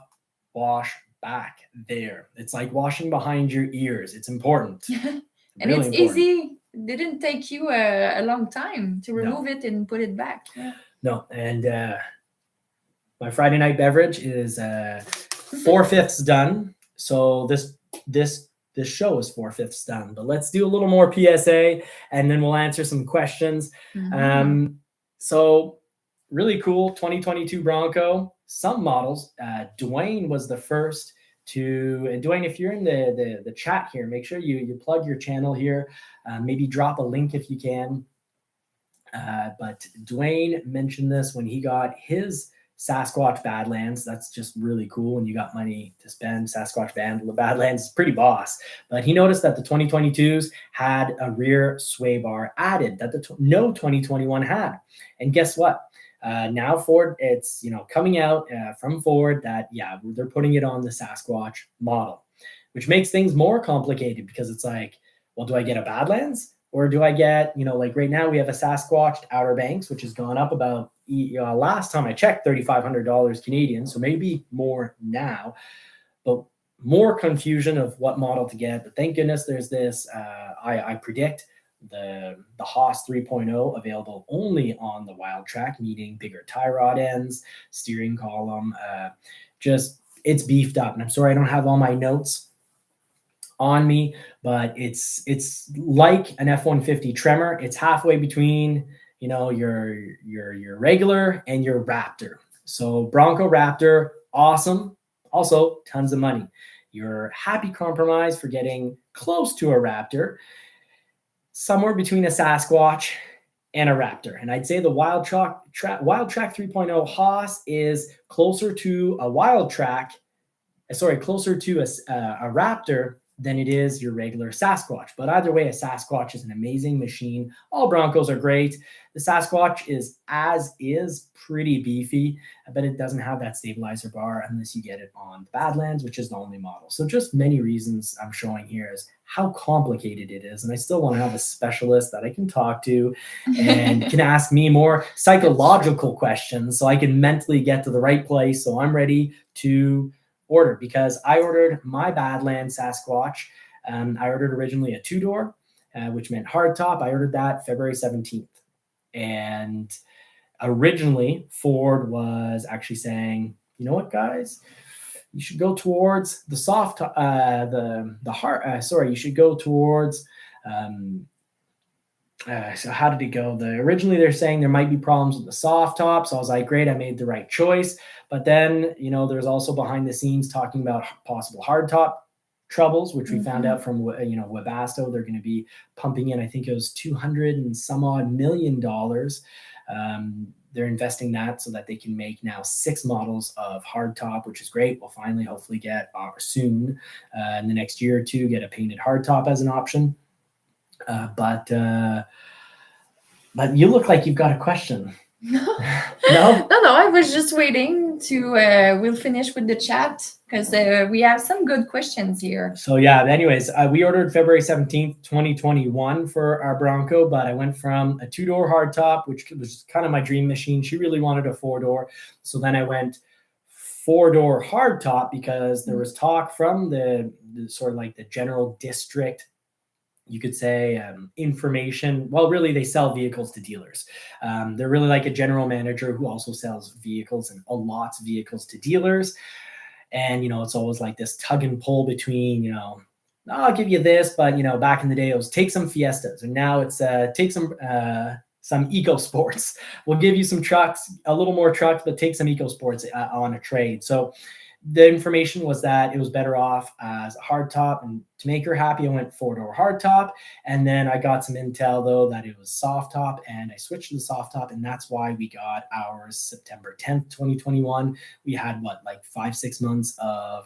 wash back there. It's like washing behind your ears. It's important. And really it's important. Easy. It didn't take you a long time to remove it and put it back. Yeah. No. And my Friday night beverage is 4/5 done. So this show is 4/5 done, but let's do a little more PSA and then we'll answer some questions. So really cool 2022 Bronco. Some models, Dwayne was the first to, and Dwayne, if you're in the chat here, make sure you plug your channel here. Maybe drop a link if you can. But Dwayne mentioned this when he got his Sasquatch Badlands. That's just really cool when you got money to spend. Sasquatch Badlands is pretty boss. But he noticed that the 2022s had a rear sway bar added that no 2021 had. And guess what? Now Ford, it's coming out from Ford that they're putting it on the Sasquatch model, which makes things more complicated because it's like, well, do I get a Badlands? Or do I get, like right now we have a Sasquatch Outer Banks, which has gone up about, last time I checked, $3,500 Canadian. So maybe more now, but more confusion of what model to get. But thank goodness there's this, I predict the Haas 3.0 available only on the Wild Track, meaning bigger tie rod ends, steering column, just it's beefed up. And I'm sorry I don't have all my notes on me, but it's like an F-150 Tremor. It's halfway between your regular and your Raptor. So Bronco Raptor, awesome. Also tons of money. Your happy compromise for getting close to a Raptor, somewhere between a Sasquatch and a Raptor. And I'd say the Wild Track 3.0 Haas is closer to a closer to a Raptor than it is your regular Sasquatch. But either way, a Sasquatch is an amazing machine. All Broncos are great. The Sasquatch is pretty beefy, but it doesn't have that stabilizer bar unless you get it on the Badlands, which is the only model. So just many reasons I'm showing here is how complicated it is. And I still want to have a specialist that I can talk to and can ask me more psychological questions so I can mentally get to the right place so I'm ready to order, because I ordered my Badlands Sasquatch. I ordered originally a 2-door, which meant hardtop. I ordered that February 17th. And originally Ford was actually saying, you know what, guys, you should go towards the soft, you should go towards, so how did it go? Originally they're saying there might be problems with the soft top. So I was like, great, I made the right choice. But then, there's also behind the scenes talking about possible hardtop troubles, which we found out from, Webasto. They're going to be pumping in, I think it was $200 and some odd million. They're investing that so that they can make now 6 models of hardtop, which is great. We'll finally, hopefully get soon in the next year or two, get a painted hardtop as an option. But you look like you've got a question. No, No? no. I was just waiting to. We'll finish with the chat because we have some good questions here. So anyways, we ordered February 17th, 2021 for our Bronco, but I went from a 2-door hardtop, which was kind of my dream machine. She really wanted a 4-door. So then I went 4-door hardtop because there was talk from the sort of like the general district, you could say, information. Well, really, they sell vehicles to dealers. They're really like a general manager who also sells vehicles and lots of vehicles to dealers. And, it's always like this tug and pull between, I'll give you this, but, back in the day, it was take some Fiestas. And now it's take some EcoSports. We'll give you some trucks, a little more trucks, but take some EcoSports on a trade. So the information was that it was better off as a hardtop, and to make her happy, I went 4-door hardtop. And then I got some intel though that it was soft top, and I switched to the soft top, and that's why we got ours September 10th, 2021. We had 5-6 months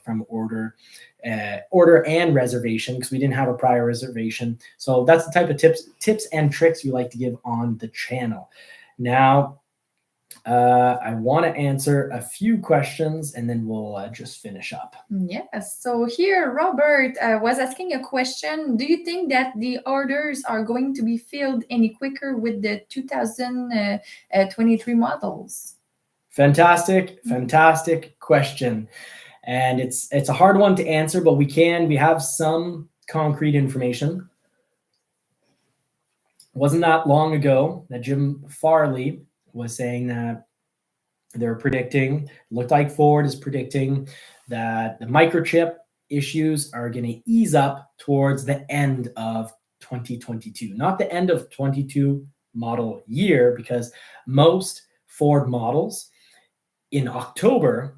from order and reservation, because we didn't have a prior reservation. So that's the type of tips and tricks we like to give on the channel. Now, I want to answer a few questions and then we'll just finish up. Yes. So here, Robert was asking a question. Do you think that the orders are going to be filled any quicker with the 2023 models? Fantastic question. And it's a hard one to answer, but we have some concrete information. It wasn't that long ago that Jim Farley was saying that they're predicting, looked like Ford is predicting that the microchip issues are going to ease up towards the end of 2022, not the end of 22 model year, because most Ford models. In October,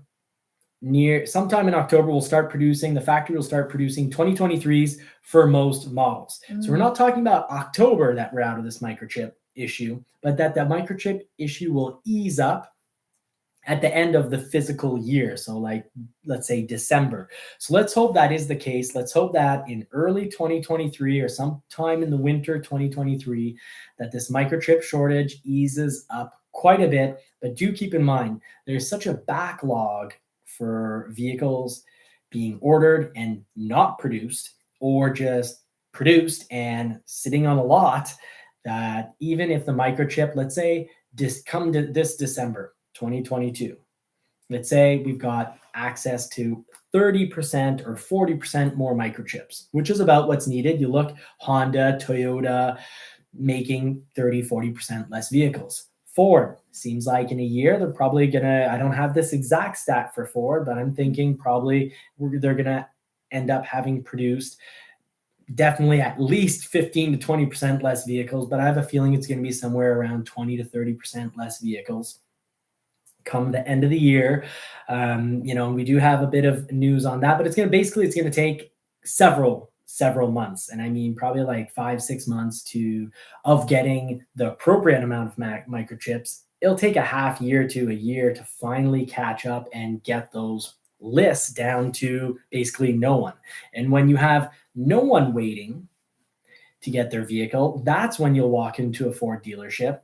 sometime in October, the factory will start producing 2023s for most models. So we're not talking about October that we're out of this microchip issue, but that microchip issue will ease up at the end of the physical year. So like, let's say December. So let's hope that is the case. Let's hope that in early 2023 or sometime in the winter 2023, that this microchip shortage eases up quite a bit. But do keep in mind, there's such a backlog for vehicles being ordered and not produced, or just produced and sitting on a lot, that even if the microchip, let's say come to this December 2022, let's say we've got access to 30% or 40% more microchips, which is about what's needed. You look, Honda, Toyota making 30-40% less vehicles. Ford, seems like in a year they're probably gonna, I don't have this exact stat for Ford, but I'm thinking probably they're gonna end up having produced definitely at least 15 to 20% less vehicles, but I have a feeling it's going to be somewhere around 20 to 30% less vehicles come the end of the year. We do have a bit of news on that, but it's going to take several months. And I mean, probably like 5-6 months of getting the appropriate amount of microchips. It'll take a half year to a year to finally catch up and get those lists down to basically no one. And when you have no one waiting to get their vehicle, that's when you'll walk into a Ford dealership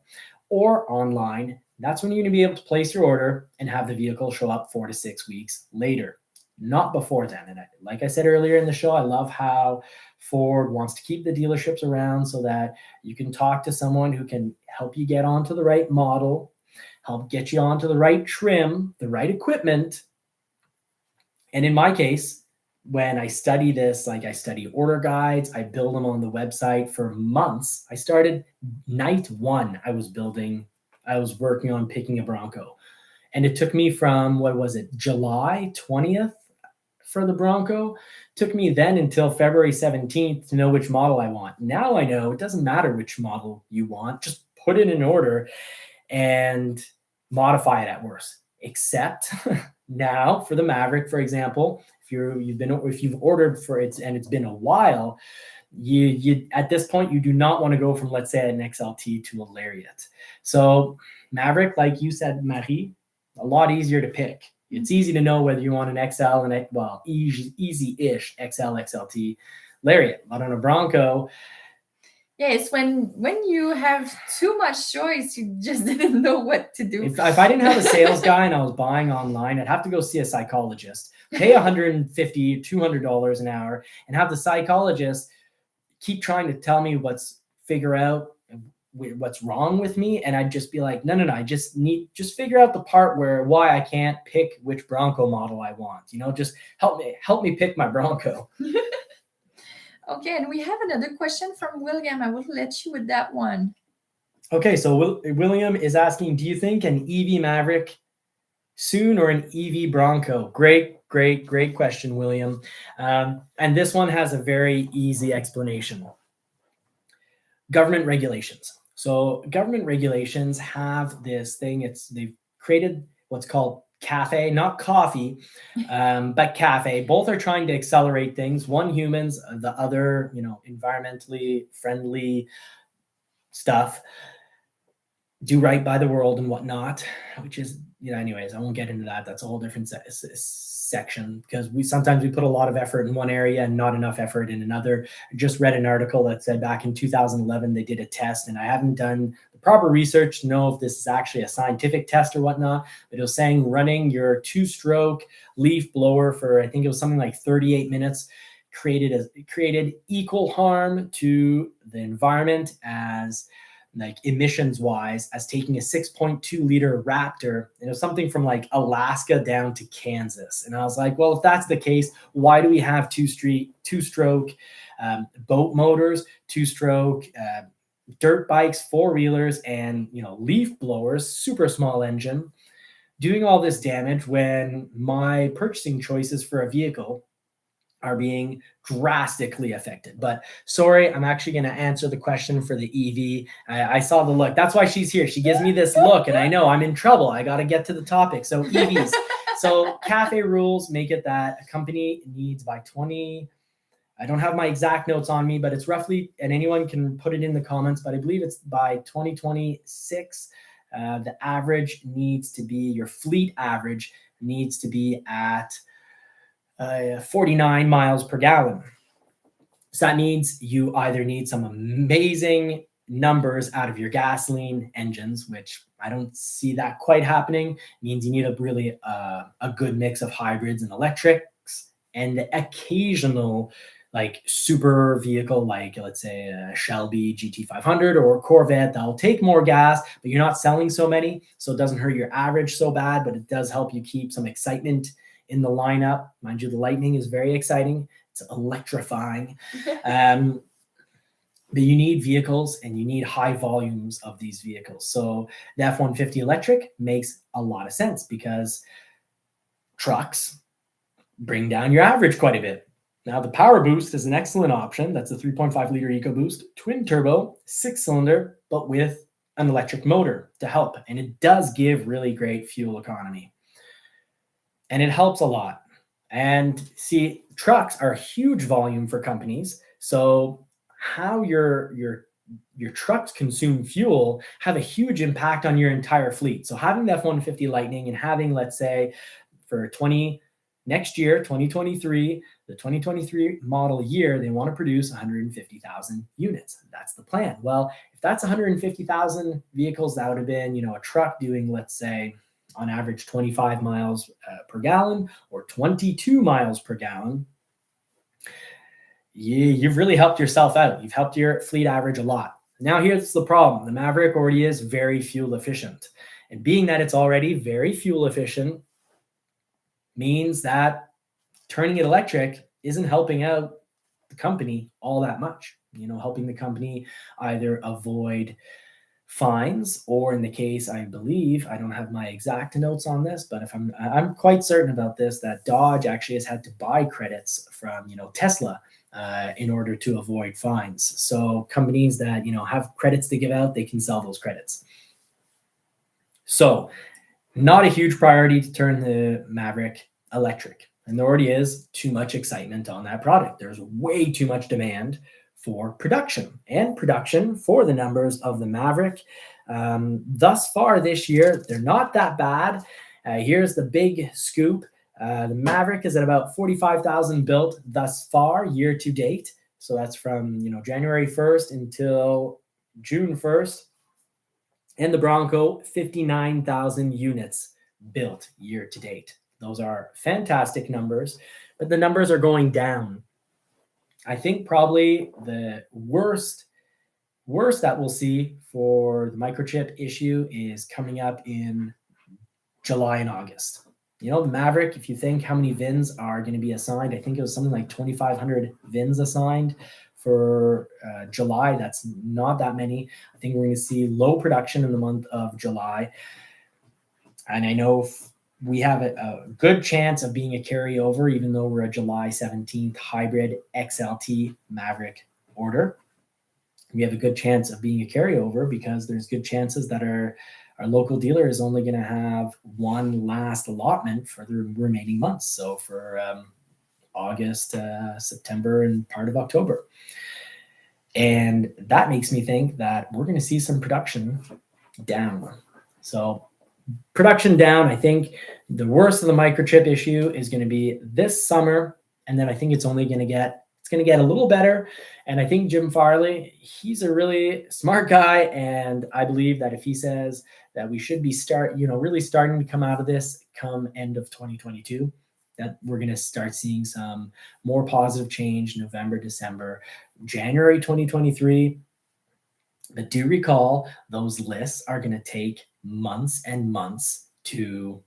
or online. That's when you're going to be able to place your order and have the vehicle show up 4 to 6 weeks later, not before then. And like I said earlier in the show, I love how Ford wants to keep the dealerships around so that you can talk to someone who can help you get onto the right model, help get you onto the right trim, the right equipment. And in my case, when I study this, like I study order guides, I build them on the website for months. I started night one, I was working on picking a Bronco. And it took me from, July 20th for the Bronco. Took me then until February 17th to know which model I want. Now I know it doesn't matter which model you want, just put it in order and modify it at worst. Except now for the Maverick, for example, if you've ordered for it and it's been a while, you at this point you do not want to go from, let's say, an XLT to a Lariat. So Maverick, like you said, Marie, a lot easier to pick. It's easy to know whether you want an XL and easy-ish XL, XLT, Lariat. But on a Bronco, yeah, it's when you have too much choice, you just didn't know what to do. If I didn't have a sales guy and I was buying online, I'd have to go see a psychologist, pay $150, $200 an hour, and have the psychologist keep trying to tell me figure out what's wrong with me. And I'd just be like, no, I just figure out the part why I can't pick which Bronco model I want. Just help me pick my Bronco. Okay, and we have another question from William. I will let you with that one. Okay, so William is asking, do you think an EV Maverick soon or an EV Bronco? Great question, William. And this one has a very easy explanation. Government regulations. So government regulations have this thing. They've created what's called CAFE, not coffee, but CAFE. Both are trying to accelerate things. One, humans, the other, environmentally friendly stuff. Do right by the world and whatnot, which is, anyways, I won't get into that. That's a whole different section, because sometimes we put a lot of effort in one area and not enough effort in another. I just read an article that said back in 2011 they did a test, and I haven't done the proper research to know if this is actually a scientific test or whatnot, but it was saying running your 2-stroke leaf blower for, I think it was something like 38 minutes created equal harm to the environment as like emissions wise as taking a 6.2 liter Raptor, and it was something from like Alaska down to Kansas. And I was like, well, if that's the case, why do we have two-stroke boat motors, 2-stroke dirt bikes, 4-wheelers, and leaf blowers, super small engine, doing all this damage when my purchasing choices for a vehicle are being drastically affected. But sorry, I'm actually going to answer the question for the EV. I saw the look. That's why she's here. She gives me this look, and I know I'm in trouble. I got to get to the topic. So EVs. So CAFE rules make it that a company needs by 20. I don't have my exact notes on me, but it's roughly, and anyone can put it in the comments, but I believe it's by 2026, the average needs to be, your fleet average needs to be at 49 miles per gallon. So that means you either need some amazing numbers out of your gasoline engines, which I don't see that quite happening. It means you need a really a good mix of hybrids and electrics, and the occasional like super vehicle, like let's say a Shelby GT500 or a Corvette that'll take more gas, but you're not selling so many, so it doesn't hurt your average so bad, but it does help you keep some excitement in the lineup. Mind you, the Lightning is very exciting. It's electrifying. But you need vehicles and you need high volumes of these vehicles. So the F-150 electric makes a lot of sense because trucks bring down your average quite a bit. Now, the Power Boost is an excellent option. That's a 3.5 liter EcoBoost, twin turbo, 6-cylinder, but with an electric motor to help. And it does give really great fuel economy. And it helps a lot. And see, trucks are a huge volume for companies. So how your trucks consume fuel have a huge impact on your entire fleet. So having the F-150 Lightning and having, let's say, for next year, 2023, the 2023 model year, they want to produce 150,000 units. That's the plan. Well, if that's 150,000 vehicles, that would have been, a truck doing, let's say, on average 25 miles per gallon or 22 miles per gallon. You've really helped yourself out. You've helped your fleet average a lot. Now here's the problem. The Maverick already is very fuel efficient. And being that it's already very fuel efficient means that turning it electric isn't helping out the company all that much. Helping the company either avoid fines, or in the case, I believe, I don't have my exact notes on this, but if I'm quite certain about this, that Dodge actually has had to buy credits from, Tesla in order to avoid fines. So companies that, have credits to give out, they can sell those credits. So not a huge priority to turn the Maverick electric. And there already is too much excitement on that product. There's way too much demand for production for the numbers of the Maverick. Thus far this year, they're not that bad. Here's the big scoop. The Maverick is at about 45,000 built thus far, year to date. So that's from January 1st until June 1st. And the Bronco, 59,000 units built year to date. Those are fantastic numbers, but the numbers are going down. I think probably the worst that we'll see for the microchip issue is coming up in July and August. The Maverick, if you think how many VINs are going to be assigned, I think it was something like 2,500 VINs assigned for July. That's not that many. I think we're going to see low production in the month of July. And I know we have a good chance of being a carryover, even though we're a July 17th hybrid XLT Maverick order. We have a good chance of being a carryover because there's good chances that our local dealer is only going to have one last allotment for the remaining months. So for August, September, and part of October. And that makes me think that we're going to see some production down. So production down, I think the worst of the microchip issue is going to be this summer. And then I think it's going to get a little better. And I think Jim Farley, he's a really smart guy. And I believe that if he says that we should be really starting to come out of this come end of 2022, that we're going to start seeing some more positive change November, December, January 2023. But do recall, those lists are going to take months and months to,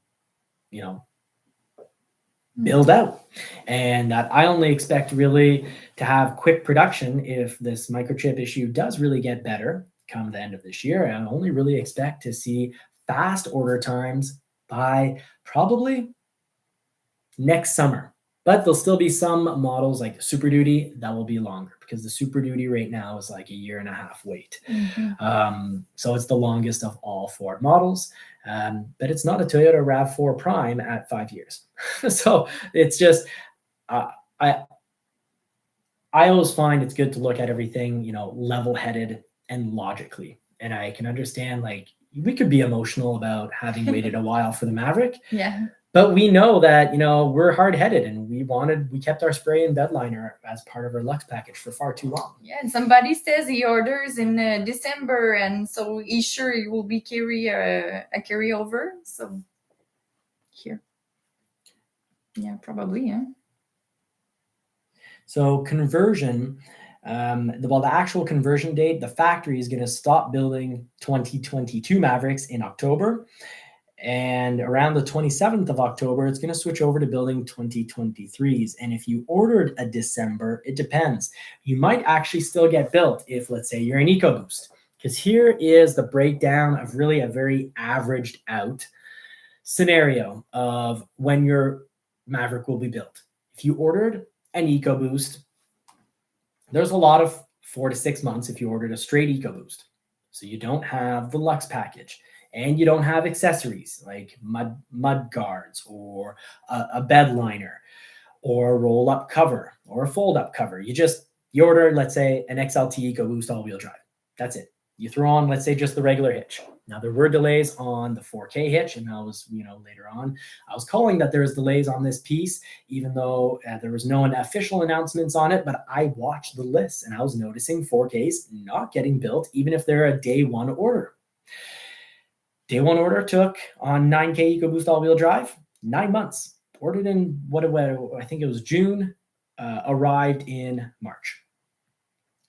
build out. And that I only expect really to have quick production if this microchip issue does really get better come the end of this year. I only really expect to see fast order times by probably next summer. But there'll still be some models like Super Duty that will be longer, because the Super Duty right now is like a 1.5 year wait. So it's the longest of all Ford models. But it's not a Toyota RAV4 Prime at 5 years. So it's just, I always find it's good to look at everything, level-headed and logically. And I can understand, like, we could be emotional about having waited a while for the Maverick. Yeah. But we know that, we're hard-headed, and we kept our spray and bed liner as part of our Lux package for far too long. Yeah, and somebody says he orders in December, and so he's sure he will be a carryover. So here. Yeah, probably, yeah. So conversion, the actual conversion date, the factory is going to stop building 2022 Mavericks in October. And around the 27th of October, it's going to switch over to building 2023s. And if you ordered a December, it depends. You might actually still get built if, let's say, you're an EcoBoost. Because here is the breakdown of really a very averaged out scenario of when your Maverick will be built. If you ordered an EcoBoost, there's a lot of 4 to 6 months if you ordered a straight EcoBoost. So you don't have the Lux package. And you don't have accessories like mud guards or a bed liner or a roll-up cover or a fold-up cover. You order, let's say, an XLT EcoBoost all-wheel drive. That's it. You throw on, let's say, just the regular hitch. Now, there were delays on the 4K hitch, and that was, later on. I was calling that there was delays on this piece, even though there was no official announcements on it, but I watched the list, and I was noticing 4Ks not getting built, even if they're a day one order. Day one order took on 9K EcoBoost all-wheel drive, 9 months. Ordered in, I think it was June, arrived in March.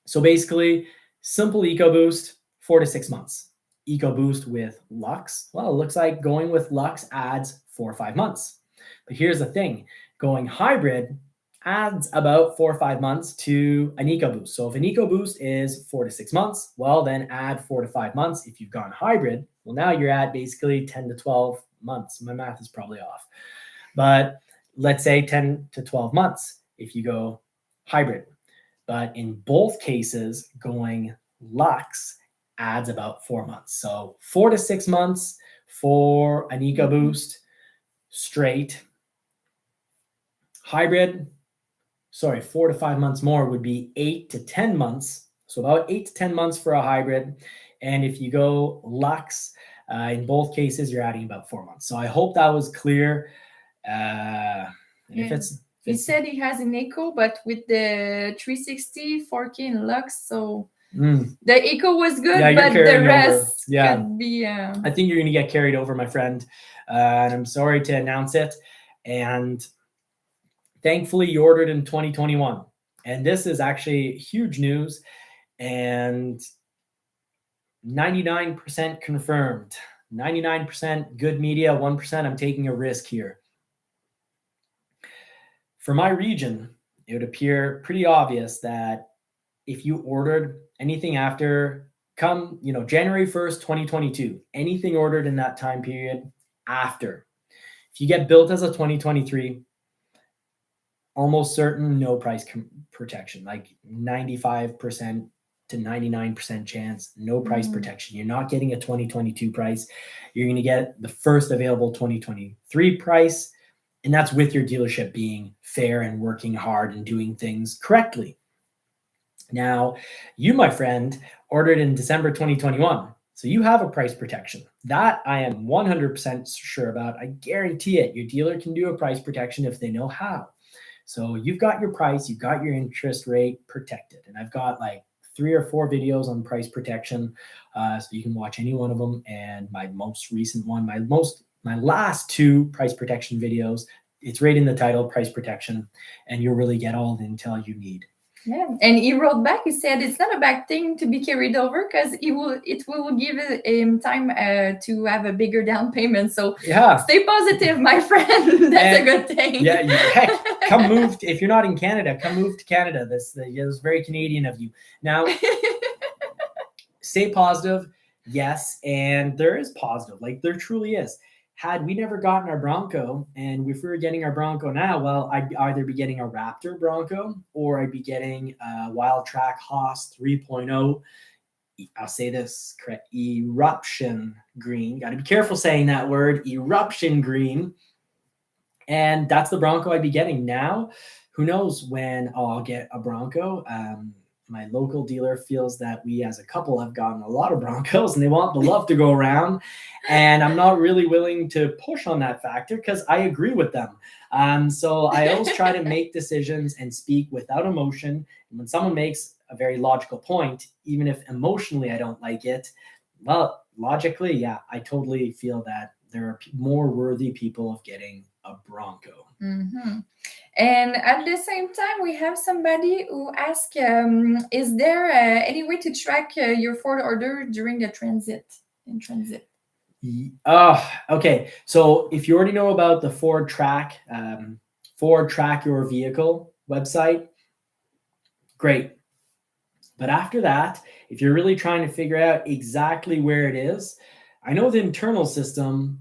So basically, simple EcoBoost, 4 to 6 months. EcoBoost with Lux, well, it looks like going with Lux adds 4 or 5 months. But here's the thing, going hybrid adds about 4 or 5 months to an EcoBoost. So if an EcoBoost is 4 to 6 months, well, then add 4 to 5 months. If you've gone hybrid, well, now you're at basically 10 to 12 months. My math is probably off, but let's say 10 to 12 months if you go hybrid. But in both cases, going Lux adds about 4 months. So 4 to 6 months for an EcoBoost straight. Hybrid, 4 to 5 months more would be 8 to 10 months. So about 8 to 10 months for a hybrid. And if you go Lux, in both cases, you're adding about 4 months. So I hope that was clear. He said he has an Eco, but with the 360, 4K, and Lux, so the Eco was good, but the rest could be... I think you're going to get carried over, my friend. And I'm sorry to announce it. And thankfully, you ordered in 2021. And this is actually huge news. And 99% confirmed. 99% good media, 1% I'm taking a risk here. For my region, it would appear pretty obvious that if you ordered anything after January 1st, 2022, anything ordered in that time period after, if you get built as a 2023, almost certain no price protection, like 95% to 99% chance, no price protection. You're not getting a 2022 price. You're going to get the first available 2023 price. And that's with your dealership being fair and working hard and doing things correctly. Now, you, my friend, ordered in December 2021. So you have a price protection. That I am 100% sure about. I guarantee it. Your dealer can do a price protection if they know how. So you've got your price, you've got your interest rate protected. And I've got like 3 or 4 videos on price protection. So you can watch any one of them. And my most recent one, my last 2 price protection videos, it's right in the title, price protection, and you'll really get all the intel you need. Yeah, and he wrote back, he said it's not a bad thing to be carried over because it will give him time to have a bigger down payment. So stay positive, my friend. That's a good thing. Yeah, heck, come move. If you're not in Canada, come move to Canada. This is very Canadian of you. Now, stay positive. Yes, and there is positive. Like there truly is. had we never gotten our Bronco, and if we were getting our Bronco now, well, I'd either be getting a Raptor Bronco or I'd be getting a Wild Track Haas 3.0. I'll say this correct, eruption green. Got to be careful saying that word, eruption green. And that's the Bronco I'd be getting now. Who knows when I'll get a Bronco? My local dealer feels that we as a couple have gotten a lot of Broncos and they want the love to go around. And I'm not really willing to push on that factor because I agree with them. So I always try to make decisions and speak without emotion. And when someone makes a very logical point, even if emotionally I don't like it, well, logically, yeah, I totally feel that there are more worthy people of getting a Bronco. Mm-hmm. And at the same time, we have somebody who asked, is there any way to track your Ford order during the transit? Okay. So if you already know about the Ford Track Your Vehicle website, great. But after that, if you're really trying to figure out exactly where it is, I know the internal system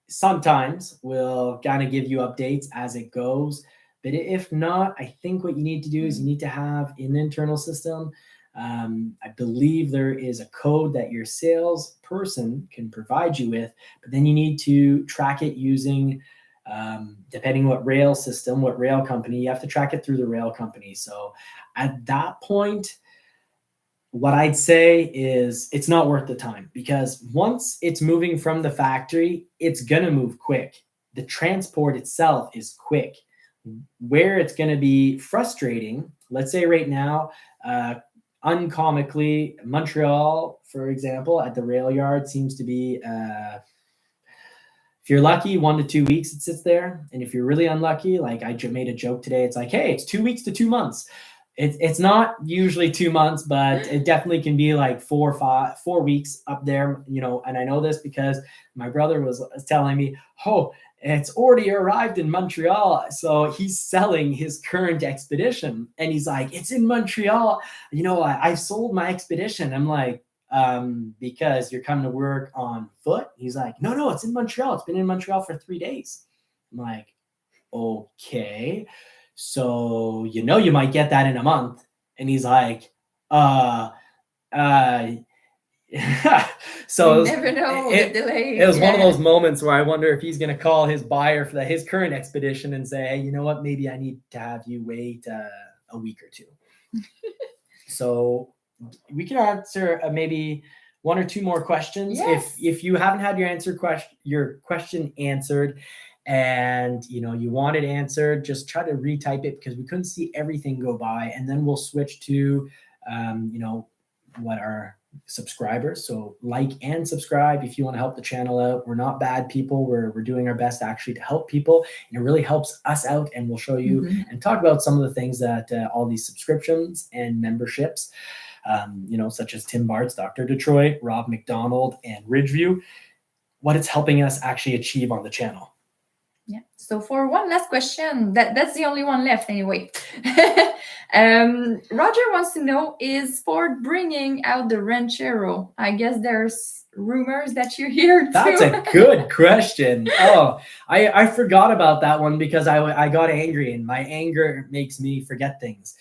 sometimes will kind of give you updates as it goes. But if not, I think what you need to do is you need to have in the internal system, I believe there is a code that your salesperson can provide you with, but then you need to track it using, depending what rail company, you have to track it through the rail company. So at that point, what I'd say is it's not worth the time, because once it's moving from the factory, it's going to move quick. The transport itself is quick. Where it's going to be frustrating, let's say right now, uncomically, Montreal, for example, at the rail yard seems to be, if you're lucky, 1 to 2 weeks it sits there. And if you're really unlucky, like I made a joke today, it's like, hey, it's 2 weeks to 2 months. It's not usually 2 months, but it definitely can be like 4 weeks up there, and I know this because my brother was telling me, oh, it's already arrived in Montreal. So he's selling his current expedition and he's like, it's in Montreal. I sold my expedition. I'm like, because you're coming to work on foot? He's like, no, it's in Montreal. It's been in Montreal for 3 days. I'm like, okay. So, you might get that in a month. And he's like, so you never know the delays. It was one of those moments where I wonder if he's going to call his buyer for his current expedition and say, hey, you know what, maybe I need to have you wait a week or two. So we can answer maybe 1 or 2 more questions. Yes. If you haven't had your question answered, and you want it answered, just try to retype it, because we couldn't see everything go by. And then we'll switch to what our subscribers, so like and subscribe if you want to help the channel out. We're not bad people. We're doing our best actually to help people, and it really helps us out. And we'll show you and talk about some of the things that all these subscriptions and memberships, such as Tim Bart's, Dr. Detroit, Rob McDonald, and Ridgeview, what it's helping us actually achieve on the channel. Yeah. So for one last question, that's the only one left anyway. Roger wants to know, is Ford bringing out the Ranchero? I guess there's rumors that you hear too. That's a good question. Oh, I forgot about that one because I got angry, and my anger makes me forget things.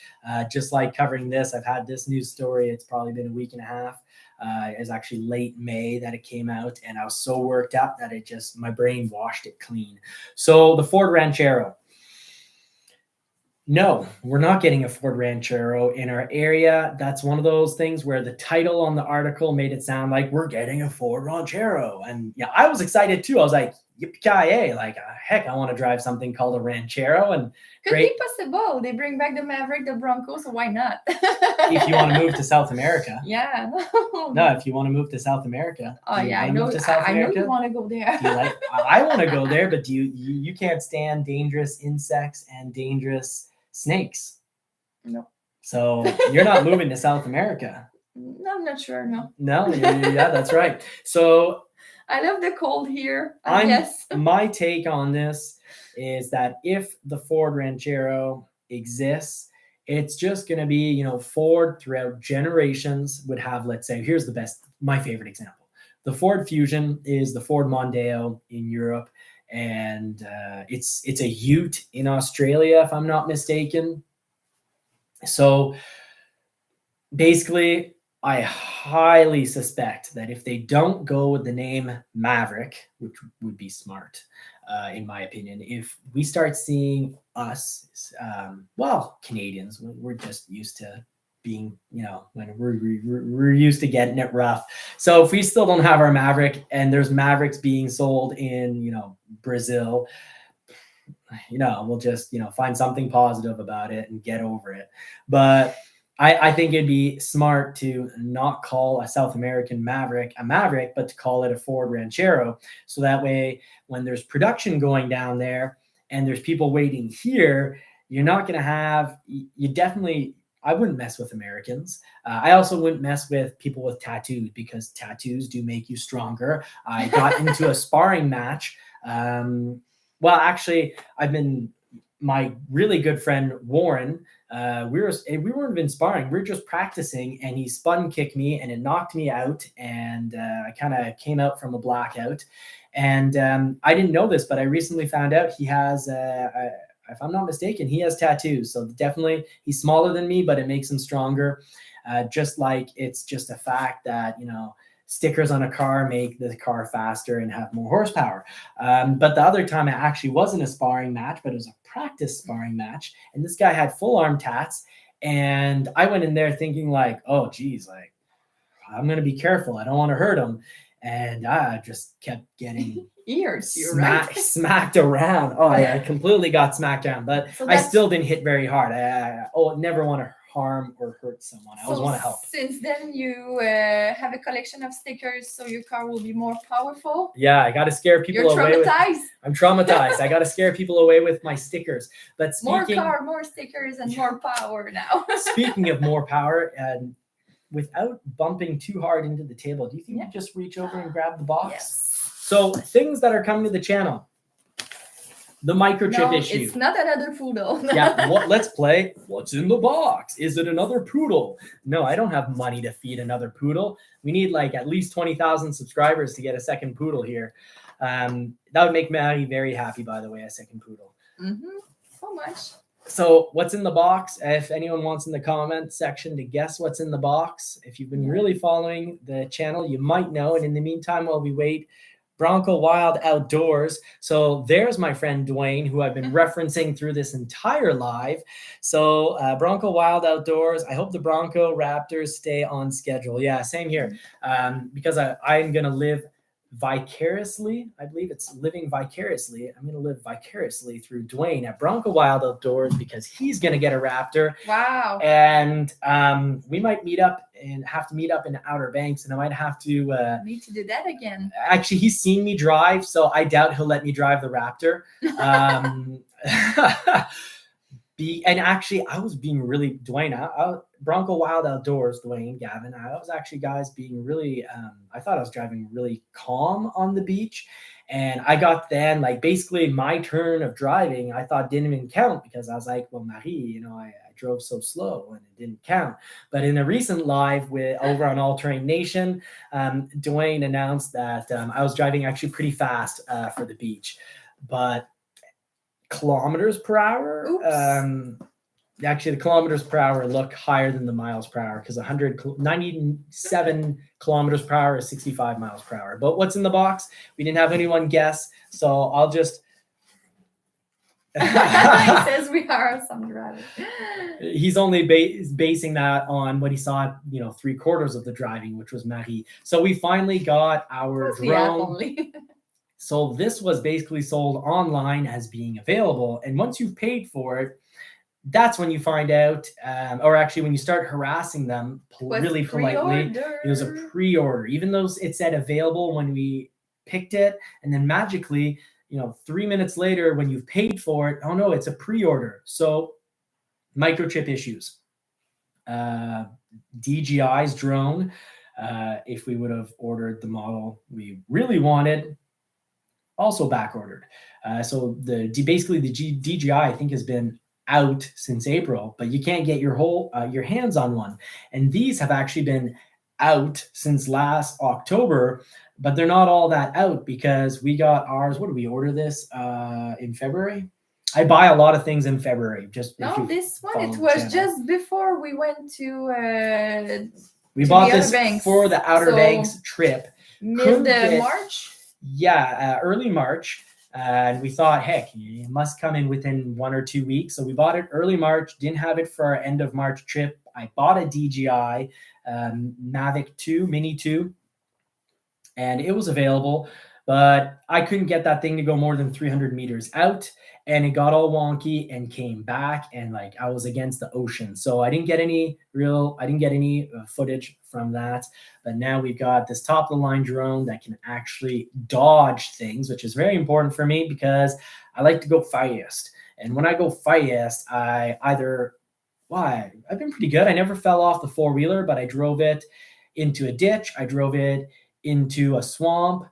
Just like covering this, I've had this news story. It's probably been a week and a half. It was actually late May that it came out, and I was so worked up that my brain washed it clean. So the Ford Ranchero. No, we're not getting a Ford Ranchero in our area. That's one of those things where the title on the article made it sound like we're getting a Ford Ranchero. And yeah, I was excited too. I was like, yippee-ki-yay, like, heck, I want to drive something called a Ranchero. And could be possible. They bring back the Maverick, the Broncos, so why not? If you want to move to South America. Yeah. No, if you want to move to South America. Oh yeah, I know. I know you want to go there. I want to go there, but you can't stand dangerous insects and dangerous snakes? No. So you're not moving to South America. No, I'm not sure. No, yeah, that's right. So I love the cold here. I guess. My take on this is that if the Ford Ranchero exists, it's just going to be, Ford throughout generations would have, let's say, here's my favorite example. the Ford Fusion is the Ford Mondeo in Europe, and it's a Ute in Australia, if I'm not mistaken. So basically, I highly suspect that if they don't go with the name Maverick, which would be smart, in my opinion, if we start seeing us, Canadians, we're just used to being, when we're used to getting it rough. So if we still don't have our Maverick and there's Mavericks being sold in, Brazil, we'll just, find something positive about it and get over it. But I think it'd be smart to not call a South American Maverick a Maverick, but to call it a Ford Ranchero. So that way, when there's production going down there and there's people waiting here, you're not going to have, I wouldn't mess with Americans. I also wouldn't mess with people with tattoos, because tattoos do make you stronger. I got into a sparring match. Actually, my really good friend Warren, we weren't even sparring, we were just practicing, and he spun kicked me and it knocked me out, and I kind of came out from a blackout. And I didn't know this, but I recently found out he has if I'm not mistaken, he has tattoos. So definitely he's smaller than me, but it makes him stronger. Just like it's just a fact that, stickers on a car make the car faster and have more horsepower. But the other time it actually wasn't a sparring match, but it was a practice sparring match. And this guy had full arm tats. And I went in there thinking like, oh, geez, like I'm going to be careful. I don't want to hurt him. And I just kept getting smacked around. Oh, I completely got smacked down, but I still didn't hit very hard. I never want to harm or hurt someone. I always want to help. Since then, you have a collection of stickers, so your car will be more powerful. Yeah, I got to scare people away. You're traumatized. I'm traumatized. I got to scare people away with my stickers. But more stickers, and more power now. Speaking of more power, and without bumping too hard into the table, do you think you just reach over and grab the box? Yes. So things that are coming to the channel. The microchip issue. It's not another poodle. Let's play. What's in the box? Is it another poodle? No, I don't have money to feed another poodle. We need like at least 20,000 subscribers to get a second poodle here. That would make Maddie very happy, by the way, a second poodle. Mm-hmm. So much. So what's in the box? If anyone wants in the comment section to guess what's in the box, if you've been really following the channel, you might know. And in the meantime, while we wait, Bronco Wild Outdoors. So there's my friend Dwayne, who I've been referencing through this entire live. So Bronco Wild Outdoors. I hope the Bronco Raptors stay on schedule. Yeah, same here. Because I'm going to live vicariously. I believe it's living vicariously. I'm going to live vicariously through Dwayne at Bronco Wild Outdoors, because he's going to get a Raptor. Wow. And we might have to meet up in Outer Banks, and I might have to need to do that again. Actually, he's seen me drive, so I doubt he'll let me drive the Raptor. And actually, I was being really, Dwayne, Bronco Wild Outdoors, Dwayne, Gavin, I was actually, guys, being really, I thought I was driving really calm on the beach. And I got then, like, basically my turn of driving, I thought didn't even count, because I was like, well, Marie, I drove so slow and it didn't count. But in a recent live over on All Terrain Nation, Dwayne announced that I was driving actually pretty fast for the beach. But kilometers per hour, actually the kilometers per hour look higher than the miles per hour, because 97 kilometers per hour is 65 miles per hour. But what's in the box? We didn't have anyone guess, so I'll just He says we are some driving. He's only basing that on what he saw, 3/4 of the driving, which was Marie. So we finally got our drone. So this was basically sold online as being available. And once you've paid for it, that's when you find out, or actually when you start harassing them really politely, it was a pre-order, even though it said available when we picked it. And then magically, 3 minutes later, when you've paid for it, oh no, it's a pre-order. So microchip issues. DJI's drone, if we would have ordered the model we really wanted, also back ordered. So basically the DJI, I think, has been out since April, but you can't get your hands on one. And these have actually been out since last October. but they're not all that out because we got ours. What did we order this in February? I buy a lot of things in February. Just No, this one, follow it the was channel. just before we went to We to bought the this Outer Banks. for the Outer So, Banks trip. Couldn't get- mid-March. Yeah, early March. And we thought, heck, it must come in within 1 or 2 weeks. So we bought it early March, didn't have it for our end of March trip. I bought a DJI Mavic 2, Mini 2, and it was available, but I couldn't get that thing to go more than 300 meters out, and it got all wonky and came back, and like I was against the ocean. So I didn't get any footage from that. But now we've got this top of the line drone that can actually dodge things, which is very important for me because I like to go fast. And when I go fast, I've been pretty good. I never fell off the four-wheeler, but I drove it into a ditch. I drove it into a swamp.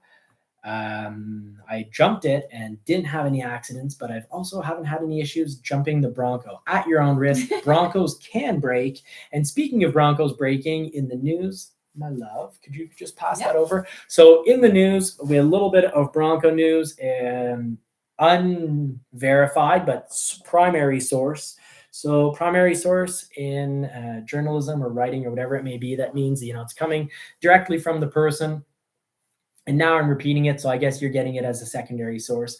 I jumped it and didn't have any accidents, but I've also haven't had any issues jumping the Bronco at your own risk. Broncos can break. And speaking of Broncos breaking, in the news, my love, could you just pass that over? So in the news, we had a little bit of Bronco news and unverified, but primary source. So primary source in journalism or writing or whatever it may be, that means, it's coming directly from the person. And now I'm repeating it, so I guess you're getting it as a secondary source.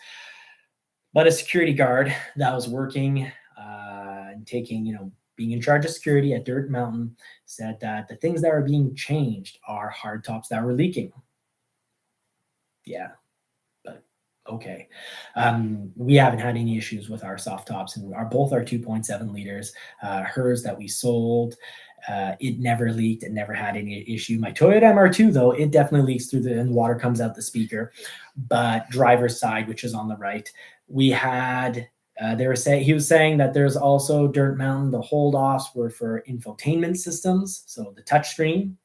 But a security guard that was working and taking, being in charge of security at Dirt Mountain said that the things that are being changed are hardtops that were leaking. Yeah, but okay. We haven't had any issues with our soft tops, and both our 2.7 liters. Hers that we sold, it never leaked. It never had any issue. My Toyota MR2, though, it definitely leaks through and water comes out the speaker. But driver's side, which is on the right, we had. He was saying that there's also Dirt Mountain. The hold offs were for infotainment systems, so the touchscreen,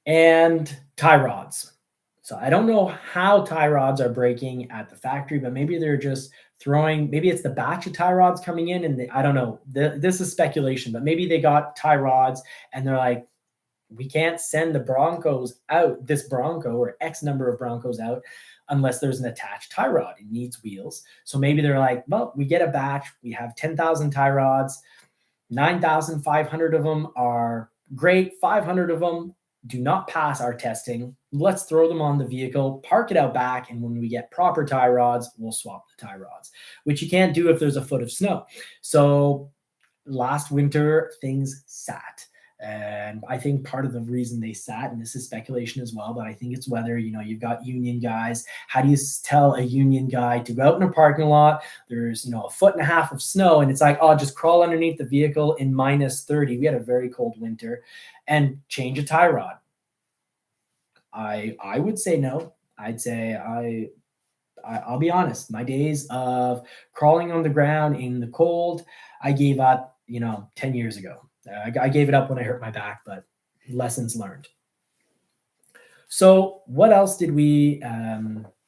and tie rods. So I don't know how tie rods are breaking at the factory, but maybe they're just maybe it's the batch of tie rods coming in, and I don't know. This is speculation, but maybe they got tie rods and they're like, we can't send the Broncos out, this Bronco or X number of Broncos out, unless there's an attached tie rod. It needs wheels. So maybe they're like, well, we get a batch. We have 10,000 tie rods. 9,500 of them are great. 500 of them do not pass our testing. Let's throw them on the vehicle, park it out back, and when we get proper tie rods, we'll swap the tie rods, which you can't do if there's a foot of snow. So last winter, things sat. And I think part of the reason they sat, and this is speculation as well, but I think it's weather. You've got union guys. How do you tell a union guy to go out in a parking lot? There's, 1.5 feet of snow, and it's like, oh, just crawl underneath the vehicle in -30. We had a very cold winter, and change a tie rod. I would say no. I'd say I'll be honest. My days of crawling on the ground in the cold, I gave up, 10 years ago. I gave it up when I hurt my back, but lessons learned. So what else did we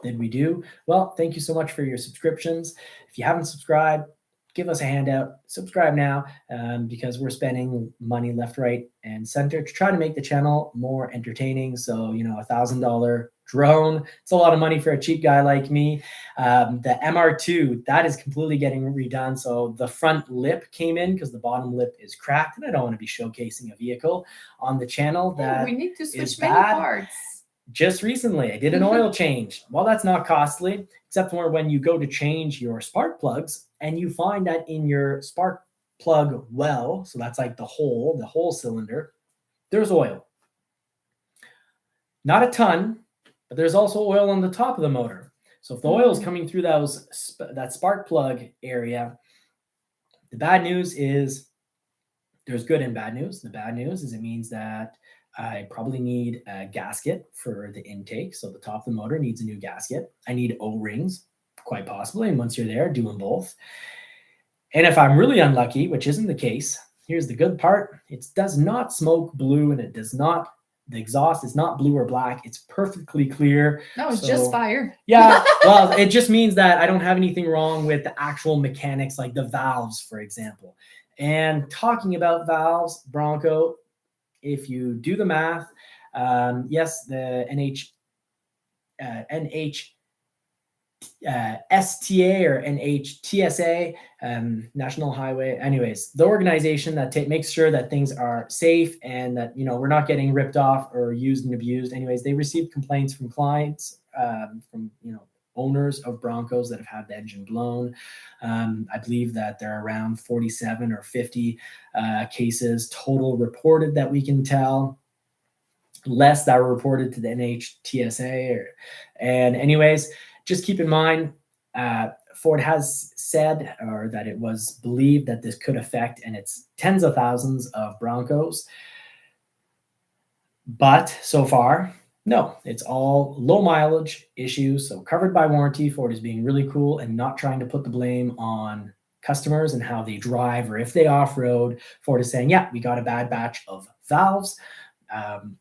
do? Well, thank you so much for your subscriptions. If you haven't subscribed, give us a handout. Subscribe now, because we're spending money left, right, and center to try to make the channel more entertaining. So, $1,000 drone, it's a lot of money for a cheap guy like me. The MR2, that is completely getting redone. So the front lip came in because the bottom lip is cracked, and I don't want to be showcasing a vehicle on the channel that we need to switch is many bad. parts. Just recently, I did an oil change. Well, that's not costly, except for when you go to change your spark plugs and you find that in your spark plug well, so that's like the whole cylinder, there's oil. Not a ton, but there's also oil on the top of the motor. So if the oil is coming through that spark plug area, the bad news is there's good and bad news. The bad news is it means that I probably need a gasket for the intake. So the top of the motor needs a new gasket. I need O-rings, quite possibly. And once you're there, do them both. And if I'm really unlucky, which isn't the case, here's the good part. It does not smoke blue, and the exhaust is not blue or black. It's perfectly clear. No, it's just fire. Yeah. Well, it just means that I don't have anything wrong with the actual mechanics, like the valves, for example. And talking about valves, Bronco, if you do the math, Yes, the STA or NHTSA, National Highway. Anyways, the organization that makes sure that things are safe and that, you know, we're not getting ripped off or used and abused. Anyways, they received complaints from clients, from, you know, owners of Broncos that have had the engine blown. I believe that there are around 47 or 50 cases total reported that we can tell. Less that were reported to the NHTSA. And anyways, just keep in mind, Ford has said, or that it was believed that this could affect, and it's tens of thousands of Broncos. But so far, no, it's all low mileage issues. So covered by warranty. Ford is being really cool and not trying to put the blame on customers and how they drive or if they off-road. Ford is saying, yeah, we got a bad batch of valves.